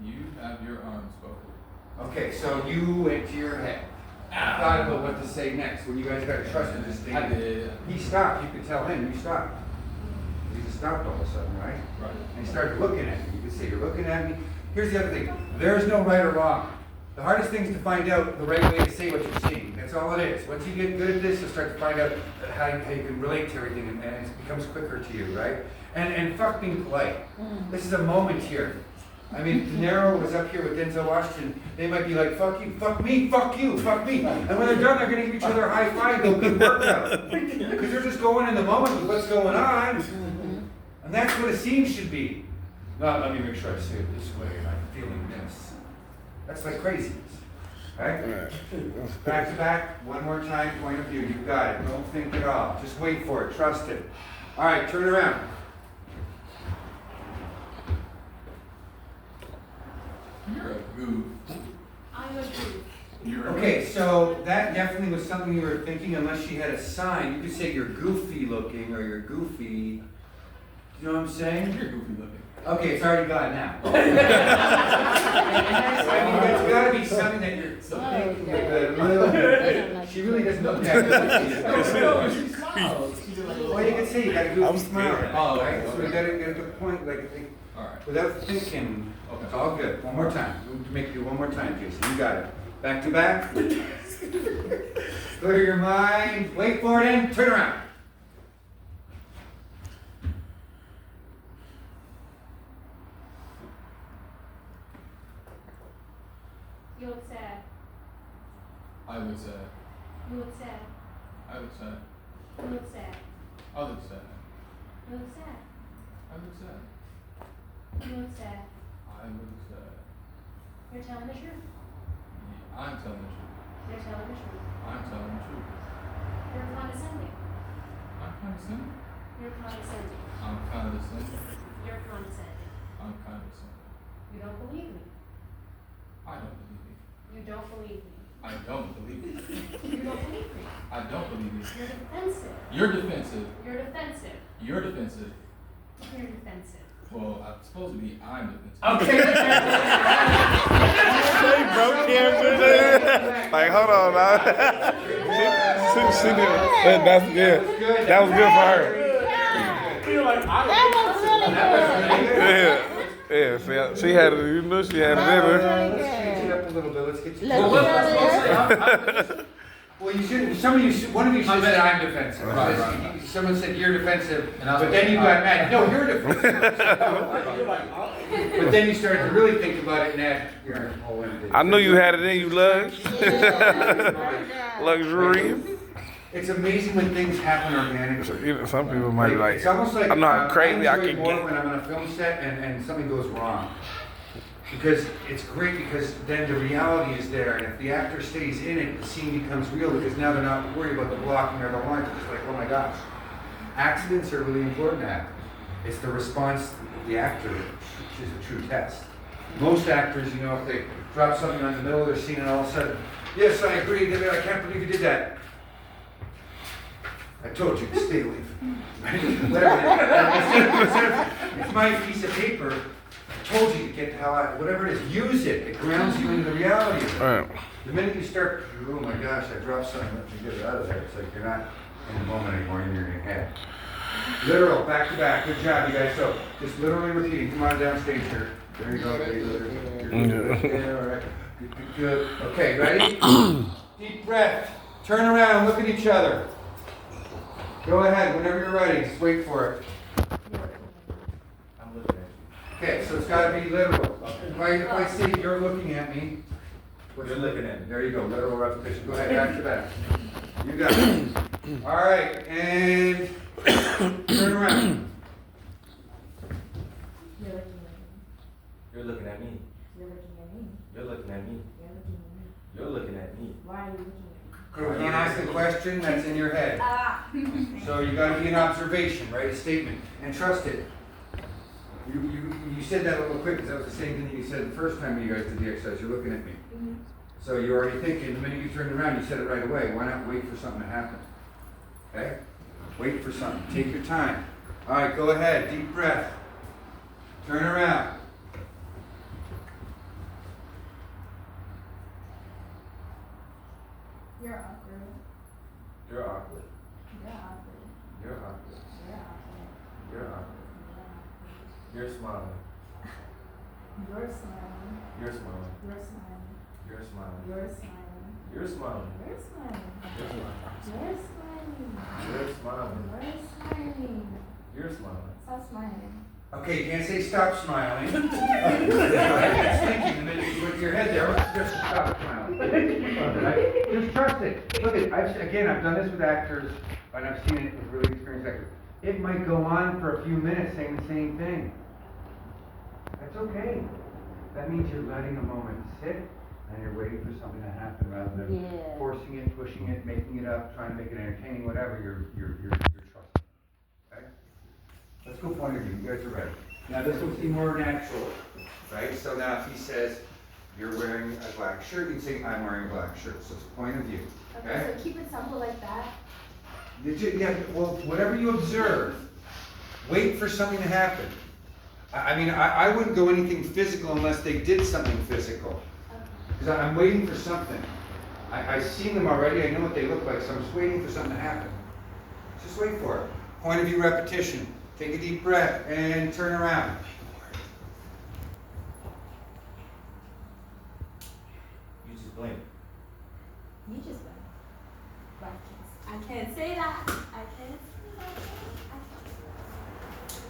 You have your arms forward. Okay, so you went to your head. Thought about what to say next. When you guys got to trust in this thing. I did. He stopped. You could tell him you stopped. He just stopped all of a sudden, right? Right. And he started looking at me. You could say, you're looking at me. Here's the other thing. There's no right or wrong. The hardest thing is to find out the right way to say what you're seeing. That's all it is. Once you get good at this, you'll start to find out how you can relate to everything, and it becomes quicker to you, right? And fuck being polite. This is a moment here. I mean, De Niro was up here with Denzel Washington. They might be like, fuck you, fuck me, fuck you, fuck me. And when they're done, they're going to give each other a high five. They'll good workout. Because they're just going in the moment with what's going on. And that's what a scene should be. Now, let me make sure I say it this way. I'm feeling this. That's like craziness. Right? Back to back, one more time, point of view. You've got it. Don't think at all. Just wait for it. Trust it. All right, turn around. You're a goof. I'm a goof. You're a Okay, so that definitely was something you were thinking, unless she had a sign. You could say you're goofy looking or you're goofy. You know what I'm saying? You're goofy looking. Okay, it's already gone now. I mean, that's got to be something that you're thinking about a little bit. She really doesn't look that good. She smiles. She did like a little. Well, you can say you got a goofy I'm smile, scared. Oh, right? okay. So you got to get a good point, like All right. without thinking. Okay. It's all good. One more time. We'll make you one more time, Jason. You got it. Back to back. Clear your mind. Wait for it and turn around. You look sad. I look sad. You look sad. I look sad. You look sad. I look sad. You look sad. I look sad. You look sad. I look sad. You're telling the truth. Yeah, I'm telling the truth. You're telling the truth. I'm telling the truth. You're condescending. I'm condescending. You're condescending. I'm condescending. You're condescending. I'm condescending. You don't believe me. I don't believe you. You don't believe me. I don't believe you. You don't believe me. I don't believe you. You're defensive. You're defensive. You're defensive. You're defensive. You're defensive. Well, I'm supposed to be I'm defensive. Okay. They broke him. Like, hold on, now. she did. That's good. That was good for her. That was really good. Yeah. See, she had it. You know, she had it in her. Let's change it up a little bit. Let's get you. Look, Well, you shouldn't. One of you should have said I'm defensive. Right. Someone said you're defensive, And I was but then you like, got mad. No, you're defensive. But then you started to really think about it, and that you're whole ended. I knew you had it in you, Lux. Luxury. It's amazing when things happen organically. You know, some people might be like, it's almost like I'm not crazy. I enjoy can more get. when I'm on a film set and something goes wrong. Because it's great because then the reality is there, and if the actor stays in it, the scene becomes real because now they're not worried about the blocking or the lines. It's just like, oh my gosh. Accidents are really important to happen. It's the response of the actor which is a true test. Most actors, you know, if they drop something on the middle of their scene and all of a sudden, yes, I agree, I can't believe you did that. I told you to stay away from me. Whatever. It's my piece of paper. I told you to get the hell out. Whatever it is, use it. It grounds you into the reality of it. Right. The minute you start, oh my gosh, I dropped something, let me get it out of there. It's like you're not in the moment anymore, you're in your head. Literal, back to back. Good job, you guys. So just literally repeating. Come on downstage here. There you go. Yeah, all right. Good. Okay, ready? Deep breath. Turn around. Look at each other. Go ahead. Whenever you're ready, just wait for it. I'm looking at Okay, so it's got to be literal. If I say you're looking at me, you. You're looking at me. there you go. Literal repetition. Go ahead. Back to back. You got it. All right, and turn around. You're looking at me. You're looking at me. You're looking at me. You're looking at me. You're looking at me. You're looking at me. Why are you looking at me? You can't ask a question that's in your head. So you got to be an observation, right? A statement, and trust it. You said that a little quick because that was the same thing that you said the first time you guys did the exercise. You're looking at me. Mm-hmm. So you're already thinking. The minute you turned around, you said it right away. Why not wait for something to happen? Okay? Wait for something. Take your time. All right, go ahead. Deep breath. Turn around. You're awkward. You're awkward. You're awkward. You're awkward. You're awkward. You're awkward. You're smiling. You're smiling. You're smiling. You're smiling. You're smiling. You're smiling. You're smiling. You're smiling. You're smiling. You're smiling. You're smiling. You're smiling. You're smiling. Stop smiling. Okay, you can't say stop smiling. It's thinking the minute you went to your head there. Just stop smiling. Right? Just trust it. Look at I've done this with actors, and I've seen it with really experienced actors. It might go on for a few minutes saying the same thing. That's okay. That means you're letting a moment sit, and you're waiting for something to happen rather than forcing it, pushing it, making it up, trying to make it entertaining, whatever. You're trusting. Okay? Let's go point of view. You guys are ready. Now this will seem more natural, right? So now if he says, you're wearing a black shirt, you say, I'm wearing a black shirt. So it's point of view. Okay? So keep it simple like that. Yeah, well, whatever you observe, wait for something to happen. I wouldn't go anything physical unless they did something physical. Because I'm waiting for something. I've seen them already, I know what they look like, so I'm just waiting for something to happen. Just wait for it. Point of view repetition. Take a deep breath and turn around. You just blink. You just went. I can't say that. I can't say that.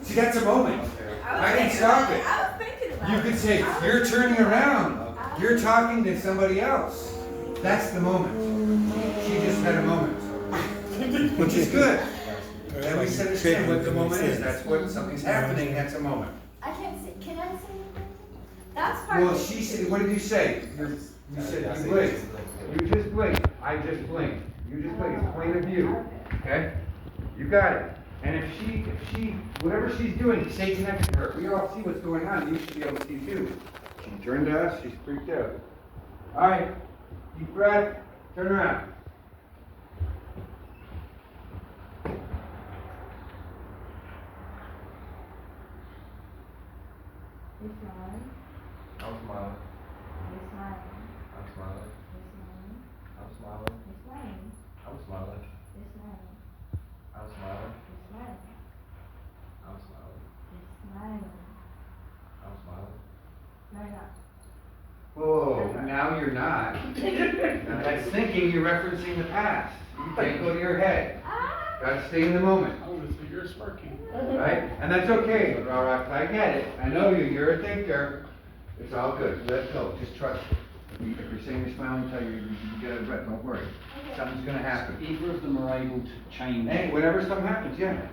See, that's a moment. I didn't stop it. I was thinking about it. You could say, you're turning around. You're talking to somebody else. That's the moment. She just had a moment. Which is good. And we understand what the moment is. That's what something's happening. That's a moment. I can't say. Can I say anything? That's part Well, of she said, what did you say? You said you blinked. You just blinked. I just blinked. You just blinked. It's point of view. Okay? You got it. And if she, whatever she's doing, stay connected to her. We all see what's going on. You should be able to see too. She turned to us. She's freaked out. All right. Deep breath. Turn around. You're smiling. I'm smiling. You're smiling. I'm smiling. You're smiling. I'm smiling. You're smiling. I'm smiling. You're smiling. I'm smiling. You're smiling. I'm smiling. You're smiling. I'm smiling. No, you're not. Oh, now you're not. Now that's thinking. You're referencing the past. You can't go to your head. Gotta stay in the moment. I want to see you're smirking. Right? And that's okay, Rara. I get it. I know you. You're a thinker. It's all good. Let go. Just trust it. If you're saying you're smiling, tell you get a breath. Don't worry. Something's going to happen. Either of them are able to change. Hey, whenever something happens, yeah.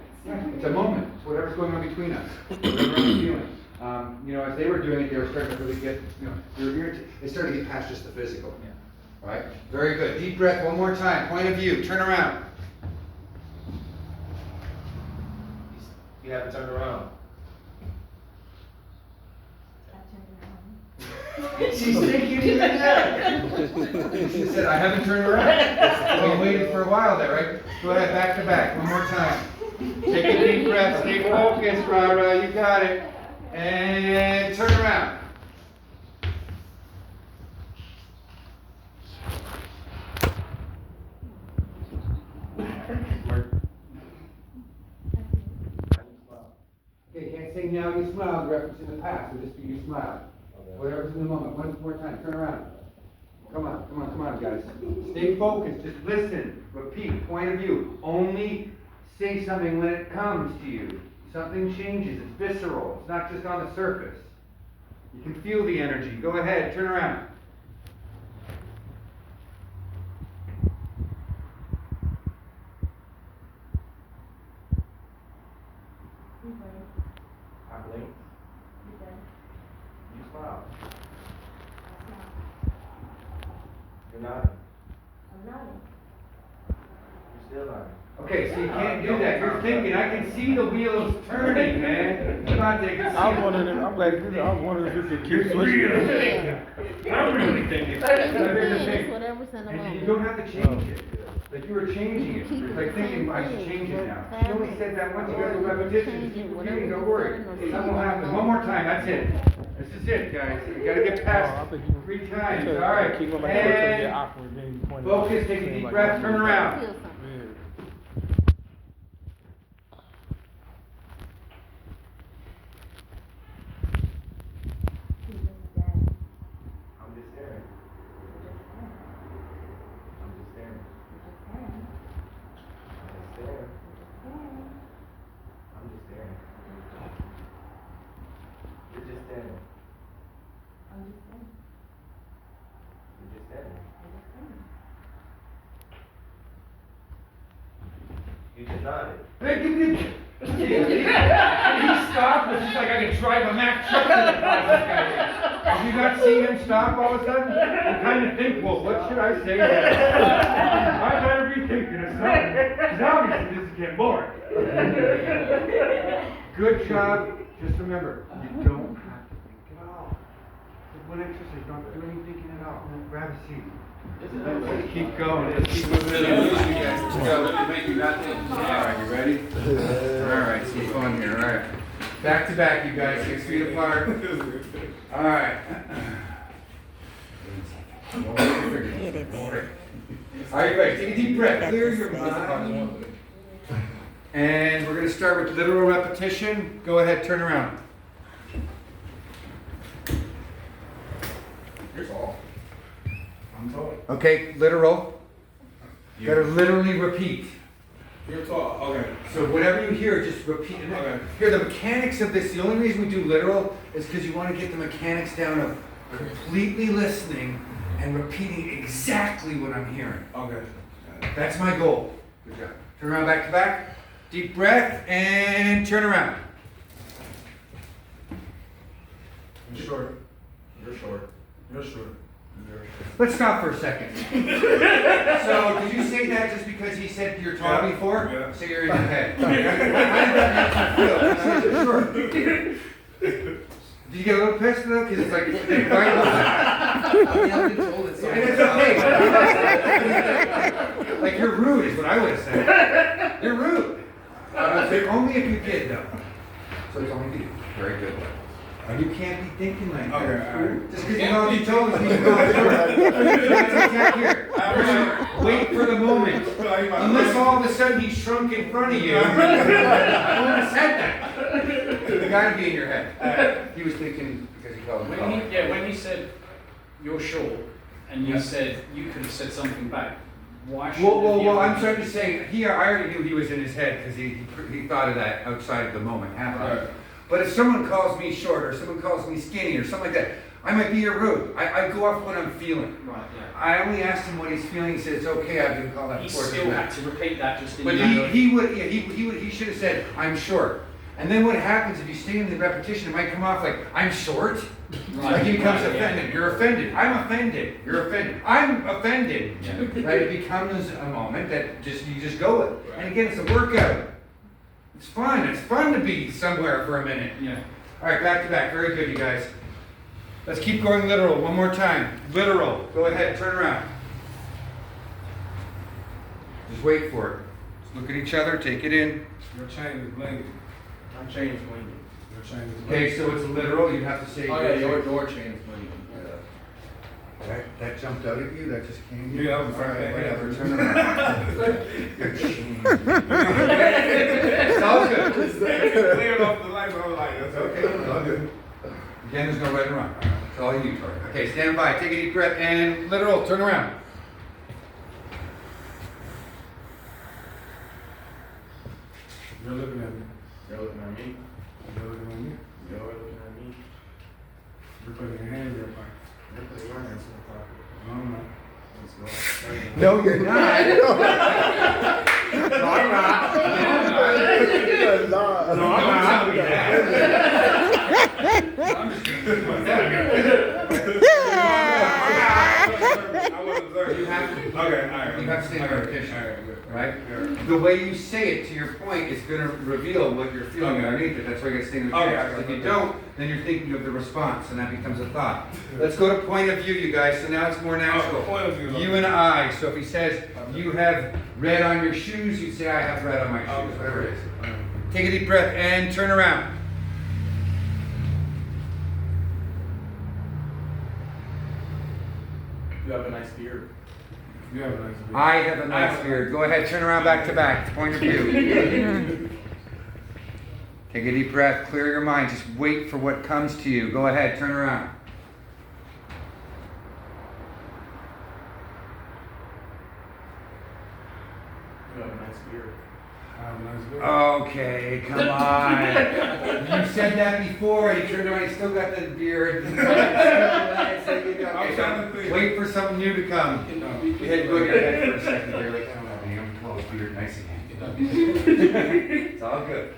It's a moment. It's whatever's going on between us. Whatever I'm feeling. As they were doing it, they were starting to really get, they started to get past just the physical. Yeah. Right? Very good. Deep breath one more time. Point of view. Turn around. You haven't turned around. She's thinking even that. She said, I haven't turned around. We waited for a while there, right? Go ahead, back to back, one more time. Take a deep breath, stay focused, Rara, you got it. And turn around. Okay, can't say now you smiled, reference in the past, it'll just be you smiled. Whatever's in the moment, one more time, turn around. Come on, guys. Stay focused, just listen, repeat, point of view. Only say something when it comes to you. Something changes, it's visceral, it's not just on the surface. You can feel the energy. Go ahead, turn around. I blink. You smile. You're nodding. I'm nodding. You're still nodding. Okay, so you can't do that. You're thinking, I can see the wheels turning, man. Come on, take a seat. I'm wondering if you could keep switching. I'm really thinking. It's whatever's in the And you moment. don't have to change it. Like you were changing it. You're like thinking, I should change it now. She only said that once. You got to repetition. Keep repeating. Don't worry. Something will happen. One more time. That's it. This is it, guys. You got to get past 3 times. All right. And focus. Take a deep breath. Turn around. Feel something. I'm just staring. I'm just staring. I'm just staring. I'm just staring. You're just staring. You're just staring. You just nodded. He stopped. It's just like I could drive a Mack truck to the process. Have you not seen him stop all of a sudden? You kind of think, well, what should I say now? I better be thinking of something. Because obviously this is getting boring. Good job. Just remember, you don't have to think at all. Just one exercise. Don't do any thinking at all. Grab a seat. Let's keep going. Let's keep moving. Alright, you ready? Alright, some fun here. Alright. Back to back, you guys, 6 feet apart. Alright. Alright, you ready? Take a deep breath. Clear your mind. And we're going to start with literal repetition. Go ahead, turn around. Here's all. I'm tall. Okay, literal. You gotta literally repeat. You're tall. Okay. So whatever you hear, just repeat it. Okay. Here, the mechanics of this, the only reason we do literal is because you want to get the mechanics down of completely listening and repeating exactly what I'm hearing. Okay. That's my goal. Good job. Turn around back to back. Deep breath and turn around. You're short. You're short. You're short. Let's stop for a second. So, did you say that just because he said you're tall Yeah. before? Yeah. So you're in your head. How did that make you feel? You said you're short. Did you get a little pissed though? Because it's like, and it's okay. Like you're rude is what I would have said. You're rude. Only if you did though. So it's only you. Very good. You can't be thinking like that. Okay, Just because you know you told us you know short. Here. Wait for the moment. Unless all of a sudden he shrunk in front of you. I wouldn't have said that. You gotta be in your head. He was thinking because he called me tall. When he said you're short, and you said you could have said something back, why should Well, I'm trying to say, I already knew he was in his head because he thought of that outside of the moment, happened. Right. But if someone calls me short or someone calls me skinny or something like that, I might be rude. I go off what I'm feeling. Right, yeah. I only asked him what he's feeling. He said, it's okay, I've been called that He before. still had to repeat that just in But the he should have said, I'm short. And then what happens if you stay in the repetition, it might come off like, I'm short. Like he becomes offended. You're offended. I'm offended. You're offended. I'm offended. Right? It becomes a moment that you just go with. And again, it's a workout. It's fun. It's fun to be somewhere for a minute. Yeah. All right, back to back. Very good, you guys. Let's keep going literal. One more time. Literal. Go ahead. Turn around. Just wait for it. Just look at each other. Take it in. Your chain is blinking. My chain is blinking. Your chain is Okay, blinking. so it's literal. You have to say. Oh yeah, your chain is blinking. That jumped out at you? That just came? Yeah, that was All right, right. whatever. Turn around. Your chain. It's all good. Cleared off the lights. I was like, that's Okay, it's all good. Again, there's no right and wrong. It's all you, Tori. Okay, stand by. Take a deep breath and literal. Turn around. You're looking at me. You're looking at me. You're looking at me. You're looking at me. You're putting your hand in your pocket. You're putting your hands in the pocket. No, I'm not. Let's go. No, you're not. No, I'm not. No, I'm not. I'm just gonna do my thing. I wasn't observing. You have to. Okay, all right. You have to stay in Okay, repetition. all right, good. Right? The way you say it, to your point, is going to reveal what you're feeling Okay. underneath it. That's why you got to stay in the Okay, chest. okay, If you okay. don't, then you're thinking of the response, and that becomes a thought. Let's go to point of view, you guys. So now it's more natural. point of view. You and I. So if he says, you have red on your shoes, you say, I have red on my shoes, whatever it is. Take a deep breath and turn around. You have a nice beard. You have a nice beard. I have a nice beard. Go ahead, turn around back to back. Point of view. Take a deep breath, clear your mind. Just wait for what comes to you. Go ahead, turn around. You have a nice beard. I have a nice beard. Okay, come on. You said that before, and you turned around, you still got the beard. Okay, wait for something new to come. You had to go to your head for a second. You're like, I don't have any. I'm call his beard nice again. It's all good.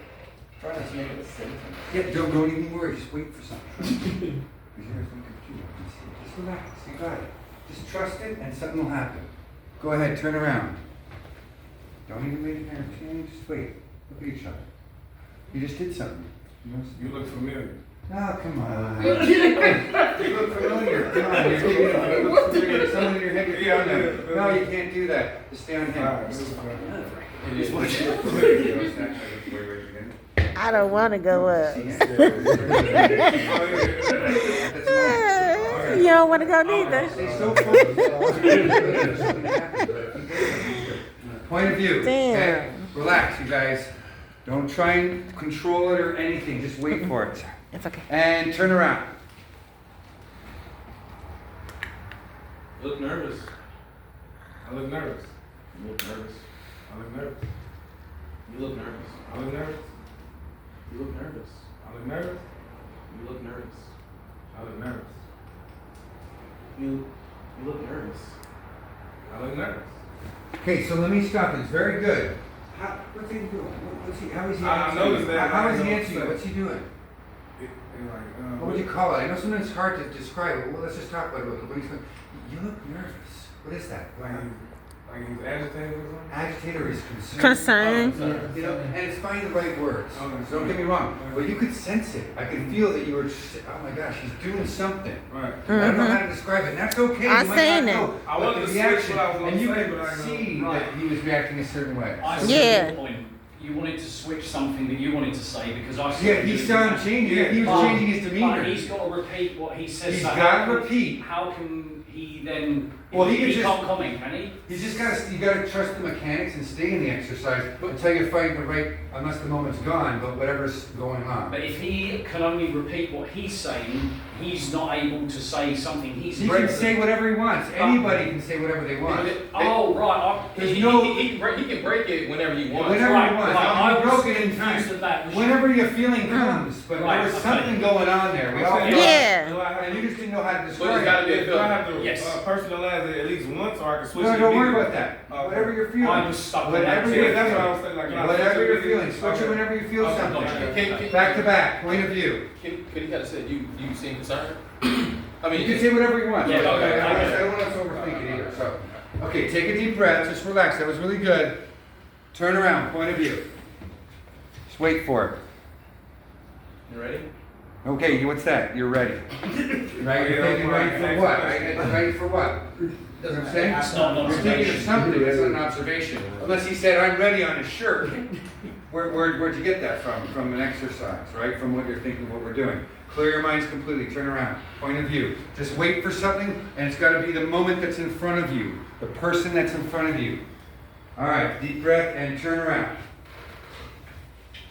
Try not to make it a sentence. Yeah, don't even worry. Just wait for something. Just relax. You got it. Just trust it, and something will happen. Go ahead, turn around. Don't even make a kind of change. Just wait. Look at each other. You just did something. You look familiar. Oh, come on. You look familiar. Come on. You're thinking of it. Look familiar. Someone in your head, you're feeling them. No, you can't do that. Just stay on him. Just watch it. I don't want to go up. You don't want to go neither. Stay so focused. Point of view. Damn. Okay? Relax, you guys. Don't try and control it or anything. Just wait for it. It's okay. And turn around. You look nervous. I look nervous. You look nervous. I look nervous. You look nervous. I look nervous. You look nervous. I look nervous. You look nervous. I look nervous. You look nervous. I look nervous. Okay, so let me stop. It's very good. What's he doing? How is he I answering noticed you? that. How is he I answering you? noticed What's he doing? What would you call it? I know sometimes it's hard to describe it. Well, let's just talk about it. What he's going, you look nervous. What is that? Like he's agitated or something? Agitator is Concerned. You know, and it's finding the right words. Okay. So don't get me wrong. But you could sense it. I could feel that you were just, oh my gosh, he's doing something. Right. I don't know how to describe it. And that's okay. I You might seen not it. know, I but wanted the to switch reaction, what I was gonna and you say, could but I see Right. that he was reacting a certain way. I see Yeah. your point. You wanted to switch something that you wanted to say because I saw Yeah, you he doing saw him that. changing. Yeah. He was But- changing his demeanor. But he's got to repeat what he says. He's so gotta how can- repeat. How can he then? Well, he he could just- can't comment, can he? He's just you gotta trust the mechanics and stay in the exercise until you're fighting the right, unless the moment's gone, but whatever's going on. But if he can only repeat what he's saying, he's not able to say something he's He can say whatever he wants. Anybody can say whatever they want. Oh, right. There's no, He can break it whenever he wants. whenever Right, he wants. right. Now, he I was broke it in time. confused at that. Whenever your feeling comes, but Right, there was okay. something going on there. We all Yeah. Yeah. Do I have and you just didn't know how to But it's describe gotta it. be a Do I have to Yes. personalize it at least once, or I can switch No, it don't worry immediately? about that. Okay. Whatever you're feeling. I was stuck on Whatever that. you're Yeah, that's what I feeling. was saying. Like, can I Whatever switch it you're immediately? feeling. Switch it Okay. whenever you feel Okay, something. gotcha. Back to back, point of view. Can he kind of said you seem concerned? I You mean, can say whatever you want. Yeah, Okay, okay, I okay. don't want us to overthink it either. So, okay, take a deep breath. Just relax. That was really good. Turn around. Point of view. Just wait for it. You ready? Okay, what's that? You're ready. Right? You're thinking ready for what? Right? Ready for what? Doesn't say? That's not an You're thinking of observation. something, that's not an observation. Unless he said, I'm ready on his shirt. Where'd you get that from? From an exercise, right? From what you're thinking, what we're doing. Clear your minds completely, turn around, point of view. Just wait for something, and it's gotta be the moment that's in front of you. The person that's in front of you. All right, deep breath and turn around.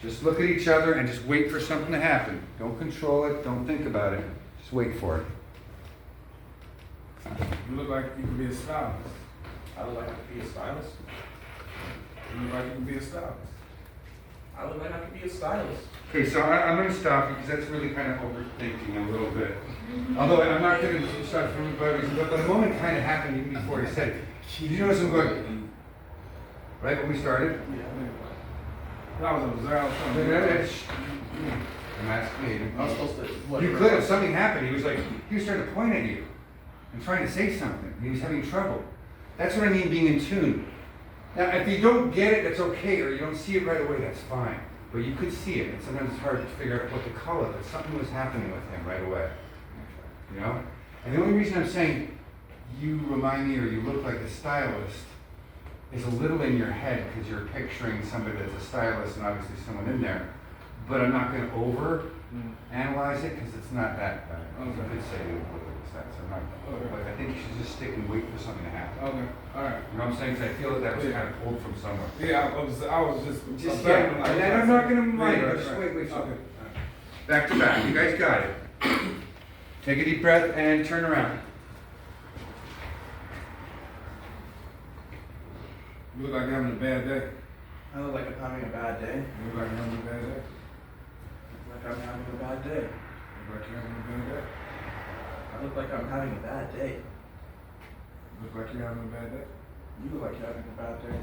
Just look at each other and just wait for something to happen. Don't control it, don't think about it. Just wait for it. You look like you could be a stylist. I look like I could be a stylist. You look like you could be a stylist. I look like I could be a stylist. Okay, so I'm going to stop because that's really kind of overthinking a little bit. Although I'm not going to start from but the moment kind of happened even before he said it. Did you notice him going, right when we started? That was observed. I'm asking I was supposed to. What, you could have, something happened. He was starting to point at you and trying to say something. He was having trouble. That's what I mean being in tune. Now, if you don't get it, that's okay, or you don't see it right away, that's fine. But you could see it, and sometimes it's hard to figure out what to call it, but something was happening with him right away. You know? And the only reason I'm saying you remind me or you look like a stylist is a little in your head because you're picturing somebody that's a stylist and obviously someone in there. But I'm not going to over-analyze it because it's not that bad. You could say you look like a stylist. I'm not. But I think you should just stick and wait for something to happen. Okay, all right. You know what I'm saying? Because I feel that was kind of pulled from somewhere. Yeah, I was just Yeah, and I'm not going to mind. Right, Just right. wait. Okay. Back to back. You guys got it. Take a deep breath and turn around. You look like you're having a bad day. I look like I'm having a bad day. You look like you're having a bad day. Like I'm having a bad day. You look like you're having a bad day. I look like I'm having a bad day. You look like you're having a bad day. You look like you're having a bad day.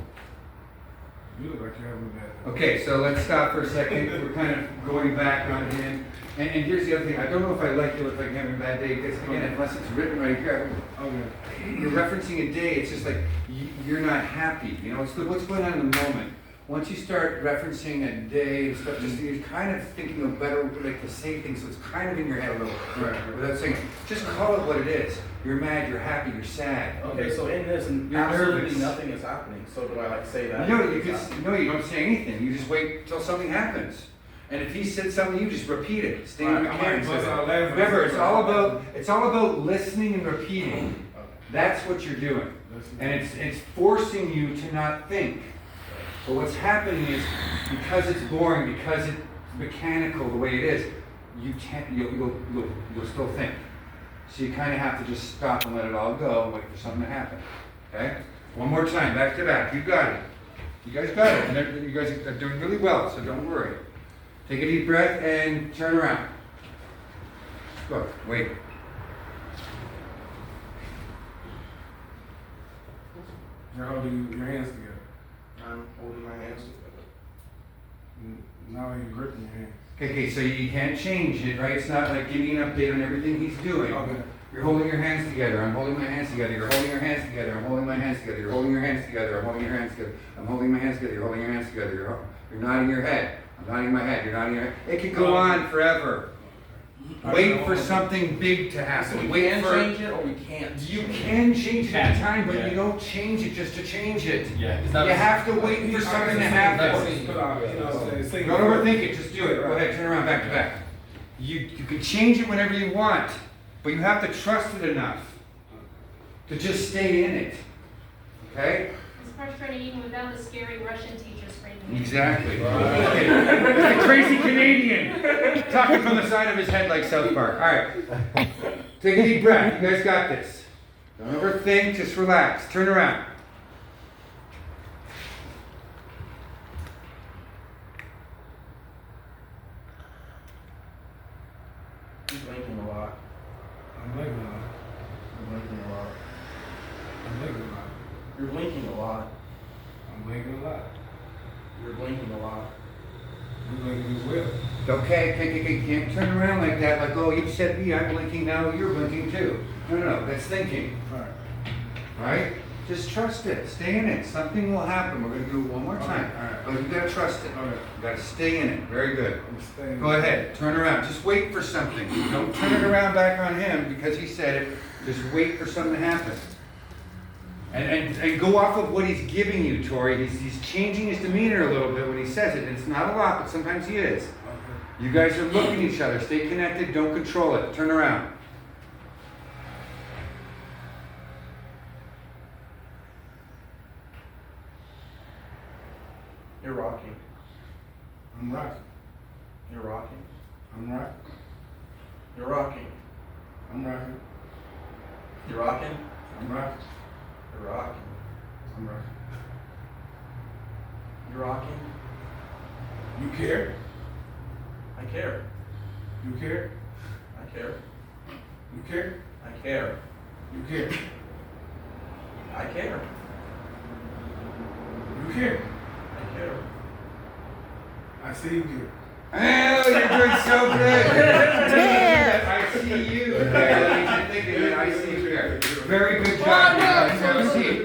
You look like you're having a bad day. Okay, so let's stop for a second. We're kind of going back on again. And here's the other thing. I don't know if I like you look like you're having a bad day because, again, unless it's written right here, Okay. you're referencing a day. It's just like you're not happy. You know, it's what's going on in the moment. Once you start referencing a day and stuff, just you're kind of thinking of better like to say things, so it's kind of in your head a little, without saying it. Just call it what it is. You're mad, you're happy, you're sad. Okay, so in this, You're absolutely nervous. nothing is happening. So do I like say that? No, you don't say anything. You just wait till something happens. And if he said something, you just repeat it. Stay in your character. Remember, it's all about listening and repeating. That's what you're doing, and it's forcing you to not think. But what's happening is because it's boring, because it's mechanical the way it is, you'll still think. So you kind of have to just stop and let it all go and wait for something to happen. Okay? One more time, back to back. You got it. You guys got it. And you guys are doing really well, so don't worry. Take a deep breath and turn around. Go. Wait. You're holding your hands together. I'm holding my hands together. Now you're gripping your hands. Okay, so you can't change it, right? It's not like giving an update on everything he's doing. Okay. You're holding your hands together. I'm holding my hands together. You're holding your hands together. I'm holding my hands together. You're holding your hands together. I'm holding your hands together. I'm holding my hands together. You're holding your hands together. You're nodding your head. I'm nodding my head. You're nodding your head. It could go on forever. Wait for something big to happen. So we Wait can for change it or we can't. You can change it at a time, but Yeah. you don't change it just to change it. Yeah. You have to wait for something to happen. Don't overthink it, just do it. Go ahead, turn around back to back. You can change it whenever you want, but you have to trust it enough to just stay in it. Okay? It's frustrating even without the scary Russian teacher screaming. Exactly. It's a crazy Canadian talking from the side of his head like South Park. All right. Take a deep breath. You guys got this. Don't overthink, just relax. Turn around. I'm blinking a lot. I'm blinking a lot. I'm blinking a lot. I'm blinking a lot. You're blinking a lot. I'm blinking a lot. You're blinking a lot. I'm blinking as well. Okay, can't turn around like that, like, oh, you said me, I'm blinking now, you're blinking too. No, that's thinking. All right. Right? Just trust it. Stay in it. Something will happen. We're gonna do it one more time. All right. But you gotta trust it. Okay. You gotta stay in it. Very good. I'm staying. Go ahead. Turn around. Just wait for something. Don't turn it around back on him because he said it. Just wait for something to happen. And go off of what he's giving you, Tori. He's changing his demeanor a little bit when he says it. It's not a lot, but sometimes he is. Okay. You guys are looking at each other. Stay connected. Don't control it. Turn around. You're rocking. I'm rocking. You're rocking. I'm rocking. You're rocking. I'm rocking. You're rocking. I'm rocking. You're rocking. I'm rocking. You're rocking. You care? I care. You care? I care. You care? I care. You care? I care. You care? I care. I see you care. Oh, you're doing so good. Yeah. I see you there. I think of it. I see you there. Very good job. You guys. Grab a seat.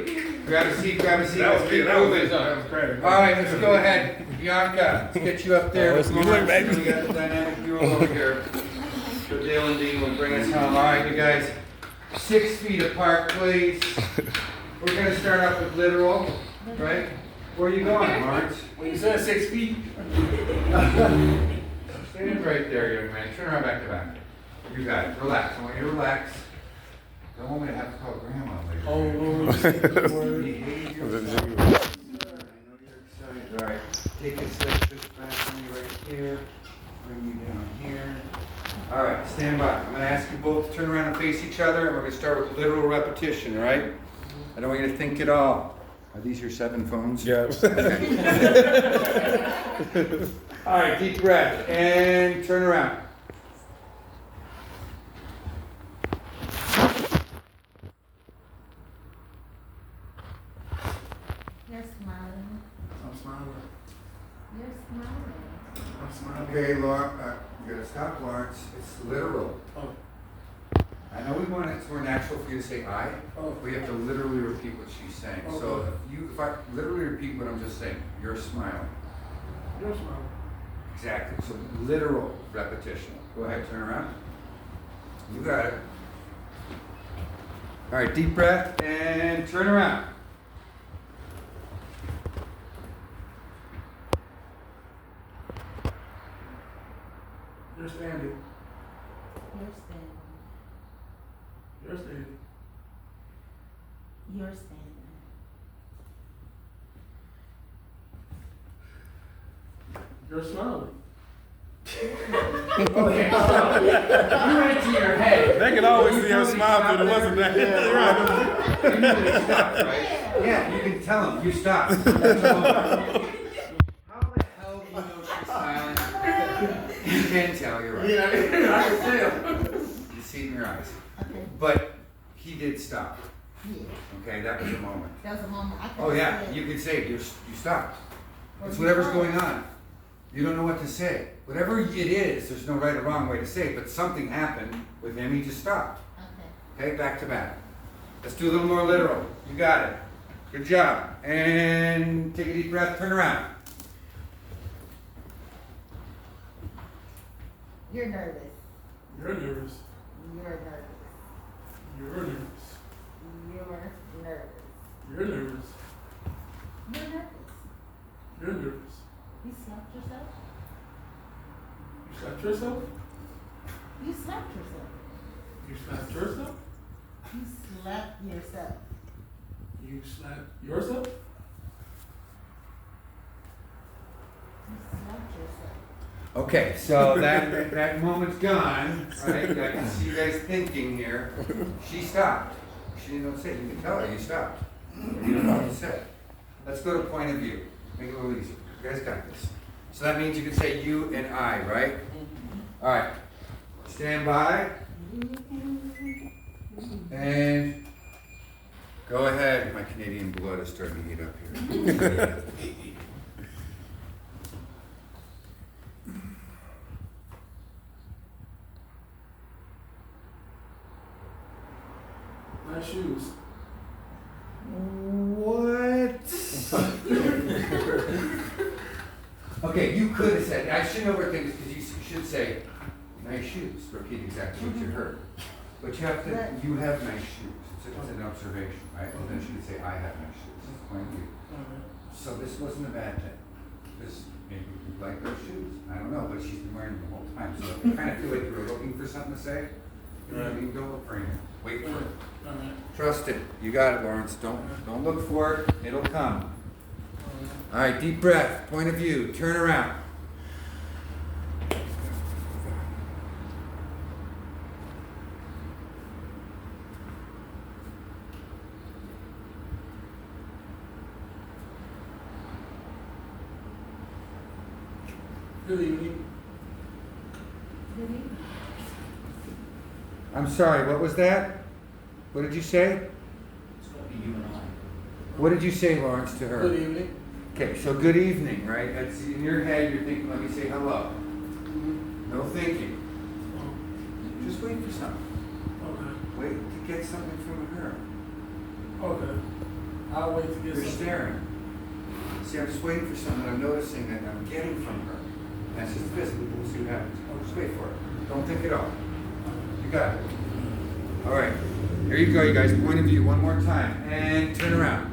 Grab a seat. Grab a seat. Let's keep moving. That was crazy. All right, let's go ahead. Bianca, let's get you up there. Let's move it, baby. We got the dynamic duo over here. So Dale and Dean will bring us home. All right, you guys, 6 feet apart, please. We're gonna start off with literal, right? Where are you going, Lawrence? When you said 6 feet, Stand right there, young man. Turn around back to back. You got it. Relax. I want you to relax. Don't want me to have to call grandma later. Behave yourself. I know you're excited. All right. Take a step back from me right here. Bring you down here. All right. Stand by. I'm going to ask you both to turn around and face each other, and we're going to start with literal repetition, all right? I don't want you to think at all. Are these your 7 phones? yeah. Okay. All right, deep breath and turn around. You're smiling. I'm smiling. You're smiling. I'm smiling. Okay, Laura, you gotta stop, Lawrence. It's literal. Oh. I know we want it's more natural for you to say I. Oh. We have to literally repeat what she's saying. So Okay. if I literally repeat what I'm just saying, you're smiling. You're smiling. Exactly. So literal repetition. Go ahead, turn around. You got it. All right, deep breath and turn around. You're standing. You're standing. You're standing. You're standing. You're smiling. Oh, yeah. You went to your head. They can always You see her really smile stopped through the there. wasn't that? Yeah. You knew they stopped, right? Yeah, you can tell them, you stopped. That's all. How the hell do you know she's smiling? You can tell, you're right. Yeah, I can tell. You see it in your eyes. Okay. But he did stop. Yeah. Okay, that was a moment. That was a moment I could Oh yeah, have said, you could say you stopped. or It's you whatever's froze. going on. You don't know what to say. Whatever it is, there's no right or wrong way to say it, but something happened with him, he just stopped. Okay. Okay, back to back. Let's do a little more literal. You got it. Good job. And take a deep breath, turn around. You're nervous. You're nervous. You're nervous. You're nervous. You're nervous. You're nervous. You're nervous. You're nervous. You slapped yourself? You slapped yourself? You slapped yourself. You slapped yourself? You slapped yourself. You slapped yourself? You slapped yourself. Okay, so that moment's gone. Right? I can see you guys thinking here. She stopped. She didn't know what to say. You can tell her you stopped. You don't know what to say. Let's go to point of view. Make it a little easier. You guys got this. So that means you can say you and I, right? All right. Stand by. And go ahead. My Canadian blood is starting to heat up here. Nice shoes. Okay, you could have said, I shouldn't overthink this, because you should say, nice shoes, repeat exactly what you heard. But you have nice shoes, it's an observation, right? Well, then she would say, I have nice shoes, it's point of view. So this wasn't a bad thing. This, maybe you like those shoes, I don't know, but she's been wearing them the whole time. So I kind of feel like you were looking for something to say. You know, you don't look for anything, wait for it. Trust it, you got it, Lawrence, don't look for it, it'll come. All right, deep breath, point of view, turn around. Good evening. I'm sorry, what was that? What did you say? It's got to be you and I. What did you say, Lawrence, to her? Good evening. Okay, so good evening, right? That's in your head, you're thinking, let me say hello. No thinking. Just wait for something. Okay. Wait to get something from her. Okay. I'll wait to get You're staring. See, I'm just waiting for something that I'm noticing that I'm getting from her. That's just physical, we'll see what happens. Just wait for it. Don't think at all. You got it. All right, here you go, you guys. Point of view, one more time. And turn around.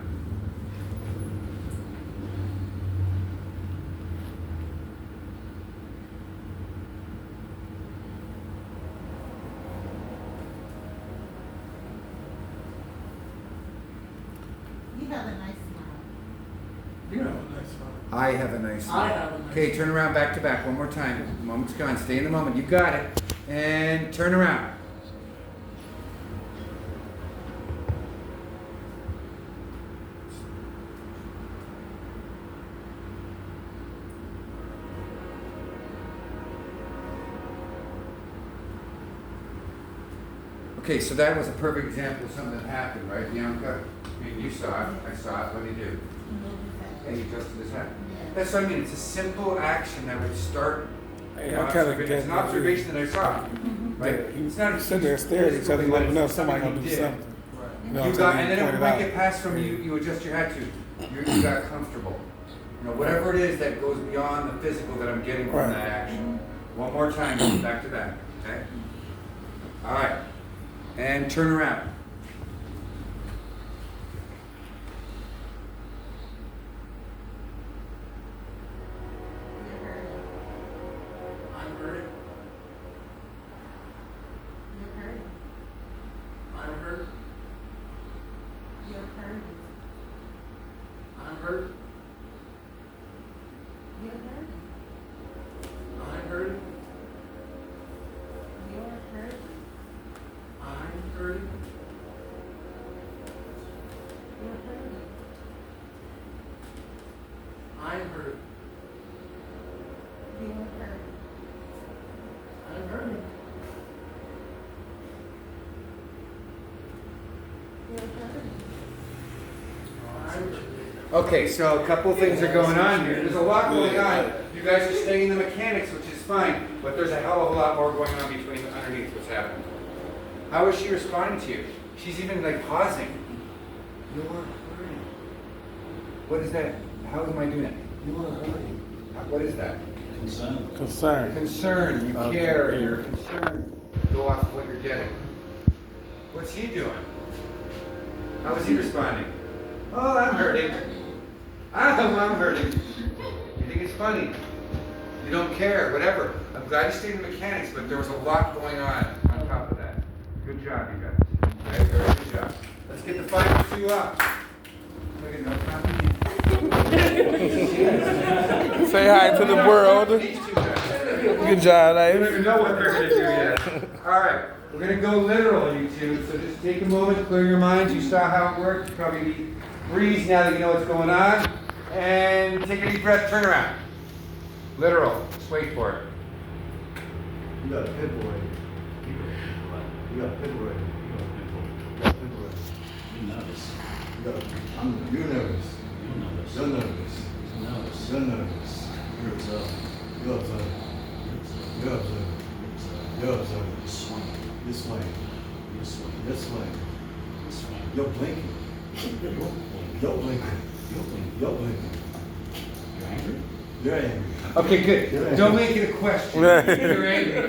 You have a nice smile. You have a nice smile. I have a nice smile. I have a nice Okay, turn around back to back one more time. The moment's gone. Stay in the moment. You got it. And turn around. Okay, so that was a perfect example of something that happened, right, Bianca? I mean, you saw it, I saw it, what did he do? And he adjusted his head. That's what I mean, it's a simple action that would start Hey, an I kinda observation. get It's an observation that I saw, right? It's not a Sit there and stare at each other, you let them know somebody gonna do did. something. You know You what got, I'm and saying? then Point it it might out. get passed from you, you adjust your head to, you got comfortable. You know, whatever it is that goes beyond the physical that I'm getting from Right. that action. One more time, back to back, okay? All right, and turn around. I'm hurt. You're hurting. I'm hurt. You're hurting. I'm hurt. You're hurting. I'm hurt. You're hurting. I'm hurt. You're hurting. I'm hurt. You're hurting. I'm hurt. You're hurting. I'm hurt. Okay, so a couple things are going on here. There's a lot going on. You guys are staying in the mechanics, which is fine, but there's a hell of a lot more going on between underneath what's happening. How is she responding to you? She's even like pausing. You're hurting. What is that? How am I doing that? You are hurting. What is that? Concern. Concern. You care. You're concerned. Go off of what you're getting. What's he doing? How is he responding? Oh, I'm hurting. I'm hurting. You think it's funny? You don't care, whatever. I'm glad you stayed in mechanics, but there was a lot going on top of that. Good job, you guys. Okay, very good job. Let's get the final two up. Look at no Say hi to the world. These two guys. Good job, I don't Dave. even know what they're going to do yet. All right, we're going to go literal, you two. So just take a moment, clear your minds. You saw how it worked. You probably breeze now that you know what's going on. And take a deep breath, turn around. Literal, just wait for it. You got a pit boy. You got a pit boy. You got a pit boy. You got a pit boy. You nervous. You got a, you're nervous. You're nervous. You're nervous. You're nervous. You're nervous. You're observing. You're observing. You're observing. You're observing. You're observing. You're observing. You're swaying. You're swaying. You're swaying. You're swaying. You're swaying. You're blinking. You're blinking. You're blinking. You're blinking. You're blinking. You're angry. You're angry. Okay, good. You're Don't angry. make it a question. Right. You're angry.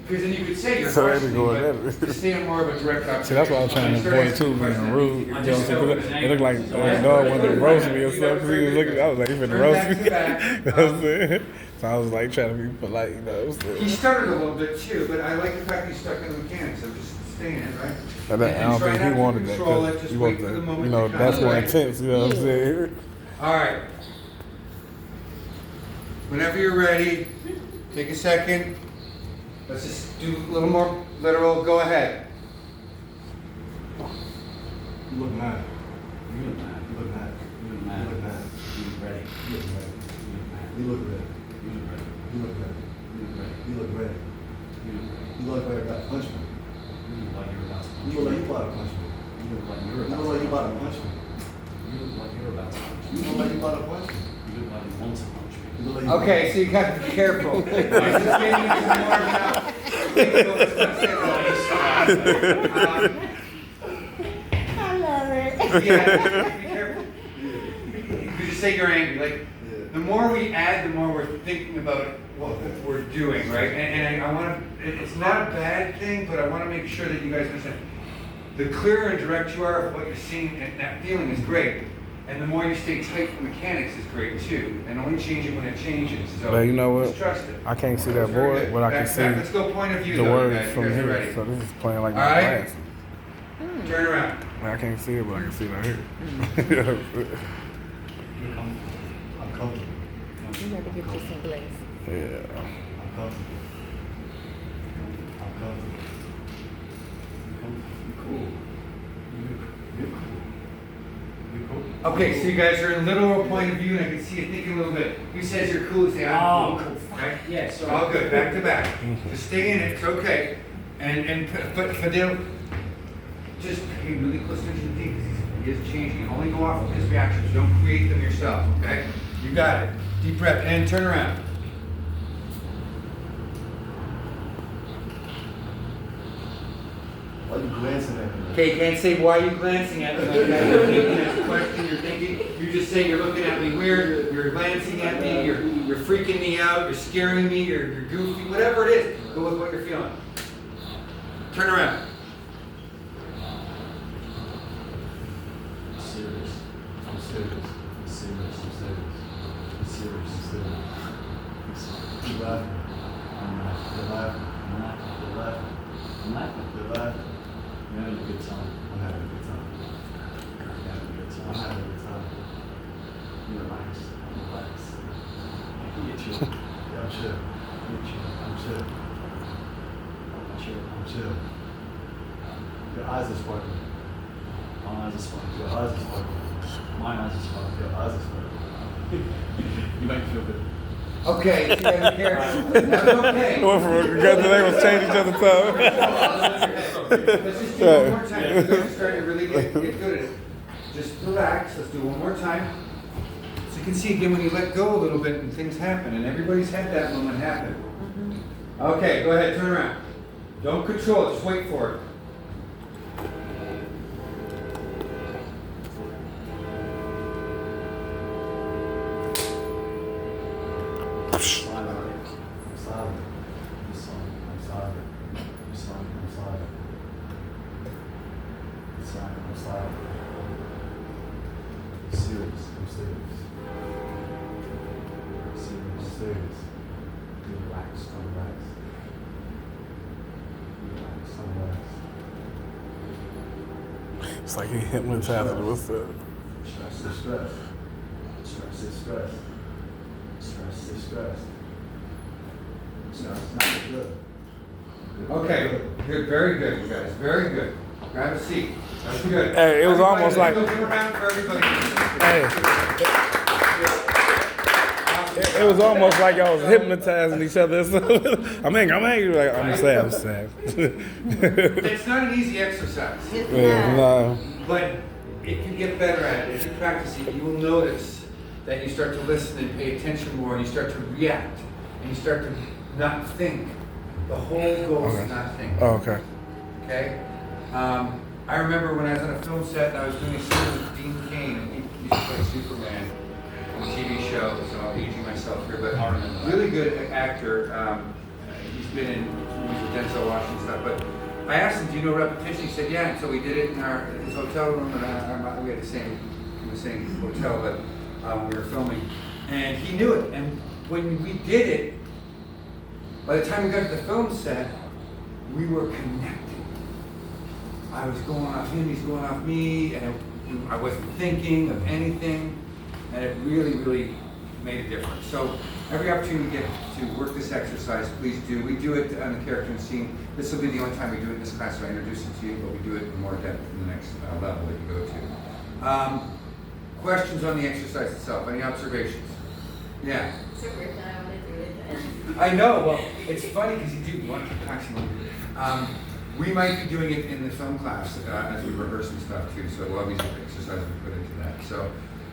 Because then you could say you're So they be questioning, going at but it. to stay on more of a direct observation. See, that's why I was trying to Start avoid asking too being questions. rude. You know what I'm saying? 'Cause it looked like dog wanted to roast me or something. 'Cause he was looking, I was like, he finna Turn roast back me. to back. You know what I'm saying? So I was like trying to be polite, you know what I'm He saying? started a little bit too, but I like the fact he's stuck in the mechanics, so just stay in it, right? I don't try think not he to wanted that. control it, 'Cause just he wait wanted for the to, moment you know, to that's come, more right? intense, you know what I'm saying? All right. Whenever you're ready, take a second. Let's just do a little more literal. Go ahead. You look mad. You look mad. You look mad. You look You mad. look mad. You look ready. You look mad. You look mad. You look red. You look ready. You look red. You look ready. You look red. You look ready. You look like I got punched me. You look like you're about to punch You look like me. you about to punch me. You look like you're You about look like you about to punch me. You look like you're about to punch You me. look like you about to punch me. You look like you want to punch me. You look like you Okay, so you got to be careful. This is getting into more now. I love it. Yeah, be careful. You just say you're angry. Like, the more we add, the more we're thinking about what we're doing, right? And I want to, it's not a bad thing, but I want to make sure that you guys understand. The clearer and direct you are of what you're seeing and that feeling is great. And the more you stay tight with the mechanics is great too. And only change it when it changes. So But you know what? just trust it. I can't see that Very board, good. but I Back can to back. Let's see go point of view the though, you words guys. from You guys are here. ready. So this is playing like All my right. glasses. Turn around. I can't see it, but I can see it right here. You're comfortable. I'm comfortable. You got to get you some glaze. Yeah. I'm comfortable. I'm comfortable. You're cool. You're cool. You're cool. Okay, so you guys are in literal point of view, and I can see you thinking a little bit. Who says you're cool? Say I'm cool. Okay? Yeah, sorry. All good. Back to back. Just stay in it. It's okay. But Fadil, just pay really close attention to things. He is changing. Only go off of his reactions. Don't create them yourself. Okay? You got it. Deep breath and turn around. Why you glancing at me? Okay, you can't say why are you glancing at me like that. You're thinking that's a question. You're thinking. You just say you're looking at me weird. You're glancing at me. You're freaking me out. You're scaring me. You're goofy. Whatever it is, go with what you're feeling. Turn around. I'm serious. I'm serious. I'm serious. I'm serious. I'm serious. I'm serious. I'm serious. You're laughing. I'm laughing. You're laughing. I'm laughing. You're laughing. I'm laughing. You're laughing. You're having a good time. I'm having a good time. You're having a good I'm time. having a good time. You relax. I'm relaxed. You're chill. Yeah, I'm chill. You're chill. I'm chill. I'm chill. I'm chill. Your eyes are sparkling. My eyes are sparkling. Your eyes are sparkling. My eyes are sparkling. Your eyes are sparkling. You make me feel good. Okay, so you gotta be careful. That's okay. Well, because they was changing each other's time. Let's just do it one more time. You guys are starting to really get good at it. Just relax. Let's do it one more time. So you can see again when you let go a little bit and things happen, and everybody's had that moment happen. Okay, go ahead, turn around. Don't control it, just wait for it. Silent. I'm silent. I'm silent. I'm silent. I'm silent. I'm silent. I'm silent. I'm silent. I'm serious. I'm serious. I'm I'm serious. serious. You relax. I'm relaxed. You relax. I'm relaxed. It's like he hypnotized me. What's up? Stress. It's stress. Stress. It's stress. Stress. It's stress. Stress. Not good. Okay, good, very good, you guys, very good. Grab a seat. That's good. Hey, it was almost like- Looking around for everybody. Hey. It was almost like y'all was hypnotizing each other. I'm angry. Like, I'm sad. It's not an easy exercise, It's Yeah, not. no. but if you get better at it, if you practice it, you will notice that you start to listen and pay attention more, and you start to react, and you start to not think. The whole goal is Okay. to not think. Oh, okay. Okay? I remember when I was on a film set and I was doing a scene with Dean Cain, and he used to play Superman. TV show, so I'm aging myself here, but really good actor. He's been in movies with Denzel Washington stuff, but I asked him, do you know repetition? He said, yeah, and so we did it in his hotel room, and we had in the same hotel, but we were filming, and he knew it, and when we did it, by the time we got to the film set, we were connected. I was going off him, he's going off me, and I wasn't thinking of anything, and it really, really made a difference. So every opportunity we get to work this exercise, please do. We do it on the character and scene. This will be the only time we do it in this class, so I introduce it to you, but we do it in more depth in the next level that you go to. Questions on the exercise itself? Any observations? Yeah. It's the first time I want to do it then. I know. Well, it's funny because you do want to keep practicing. We might be doing it in the film class as we rehearse and stuff too. So we'll have these exercises we put into that. So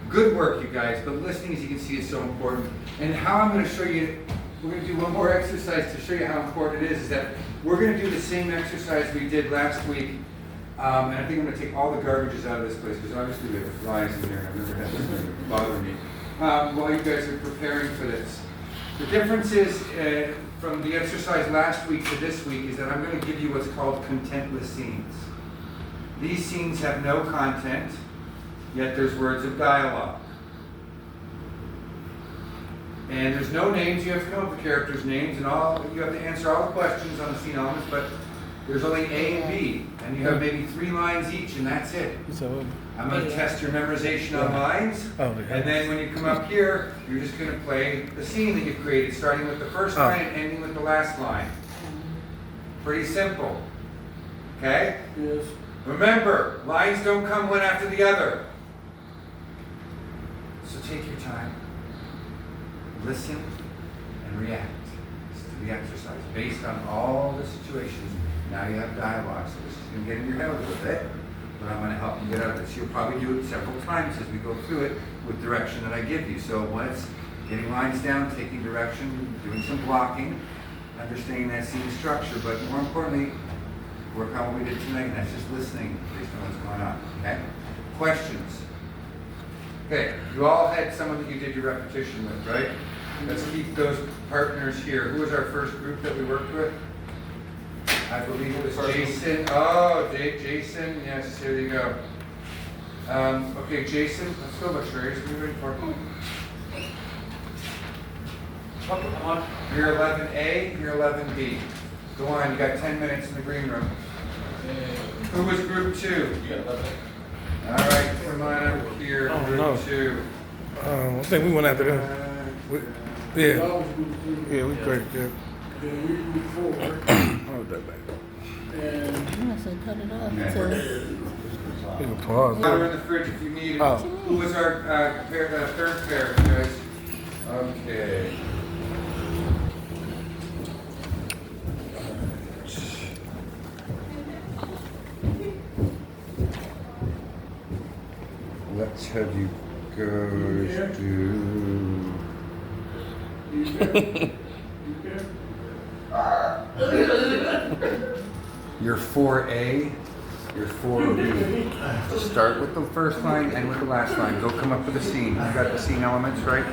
good work, you guys. But listening, as you can see, is so important. And how I'm going to show you, we're going to do one more exercise to show you how important it is that we're going to do the same exercise we did last week. And I think I'm going to take all the garbages out of this place because obviously there are flies in there. I've never had this bother me. While you guys are preparing for this. The difference is from the exercise last week to this week is that I'm going to give you what's called contentless scenes. These scenes have no content, yet there's words of dialogue. And there's no names, you have to come up with characters' names, and you have to answer all the questions on the scene elements, but there's only A and B, and you have maybe 3 lines each, and that's it. I'm going to test your memorization on lines, and then when you come up here, you're just going to play the scene that you've created, starting with the first line and ending with the last line. Pretty simple. Okay? Yes. Remember, lines don't come one after the other. So take your time, listen, and react to the exercise based on all the situations. Now you have dialogue, so this is going to get in your head a little bit. But I'm going to help you get out of this. You'll probably do it several times as we go through it with direction that I give you. So when it's getting lines down, taking direction, doing some blocking, understanding that scene structure, but more importantly, work on what we did tonight, and that's just listening based on what's going on. Okay? Questions? Okay, you all had someone that you did your repetition with, right? Let's keep those partners here. Who was our first group that we worked with? I believe it was Jason. Oh, Jason. Yes, here you go. Okay, Jason. Let's go about Sherry's. What are you ready for? You're 11A, you're 11B. Go on, you got 10 minutes in the green room. Who was group 2? All right, come on over here, group 2. I think we went after them. Yeah, we great. Yeah. Then we move forward. Hold that back. And I'm gonna say cut it off. Okay. So, You can pause. Water in the fridge if you need it. Oh. Who was our third pair, guys? Okay. Let's have you guys do. you care? You care? Your 4A, your 4B. Start with the first line, end with the last line. Go come up with a scene. You got the scene elements, right?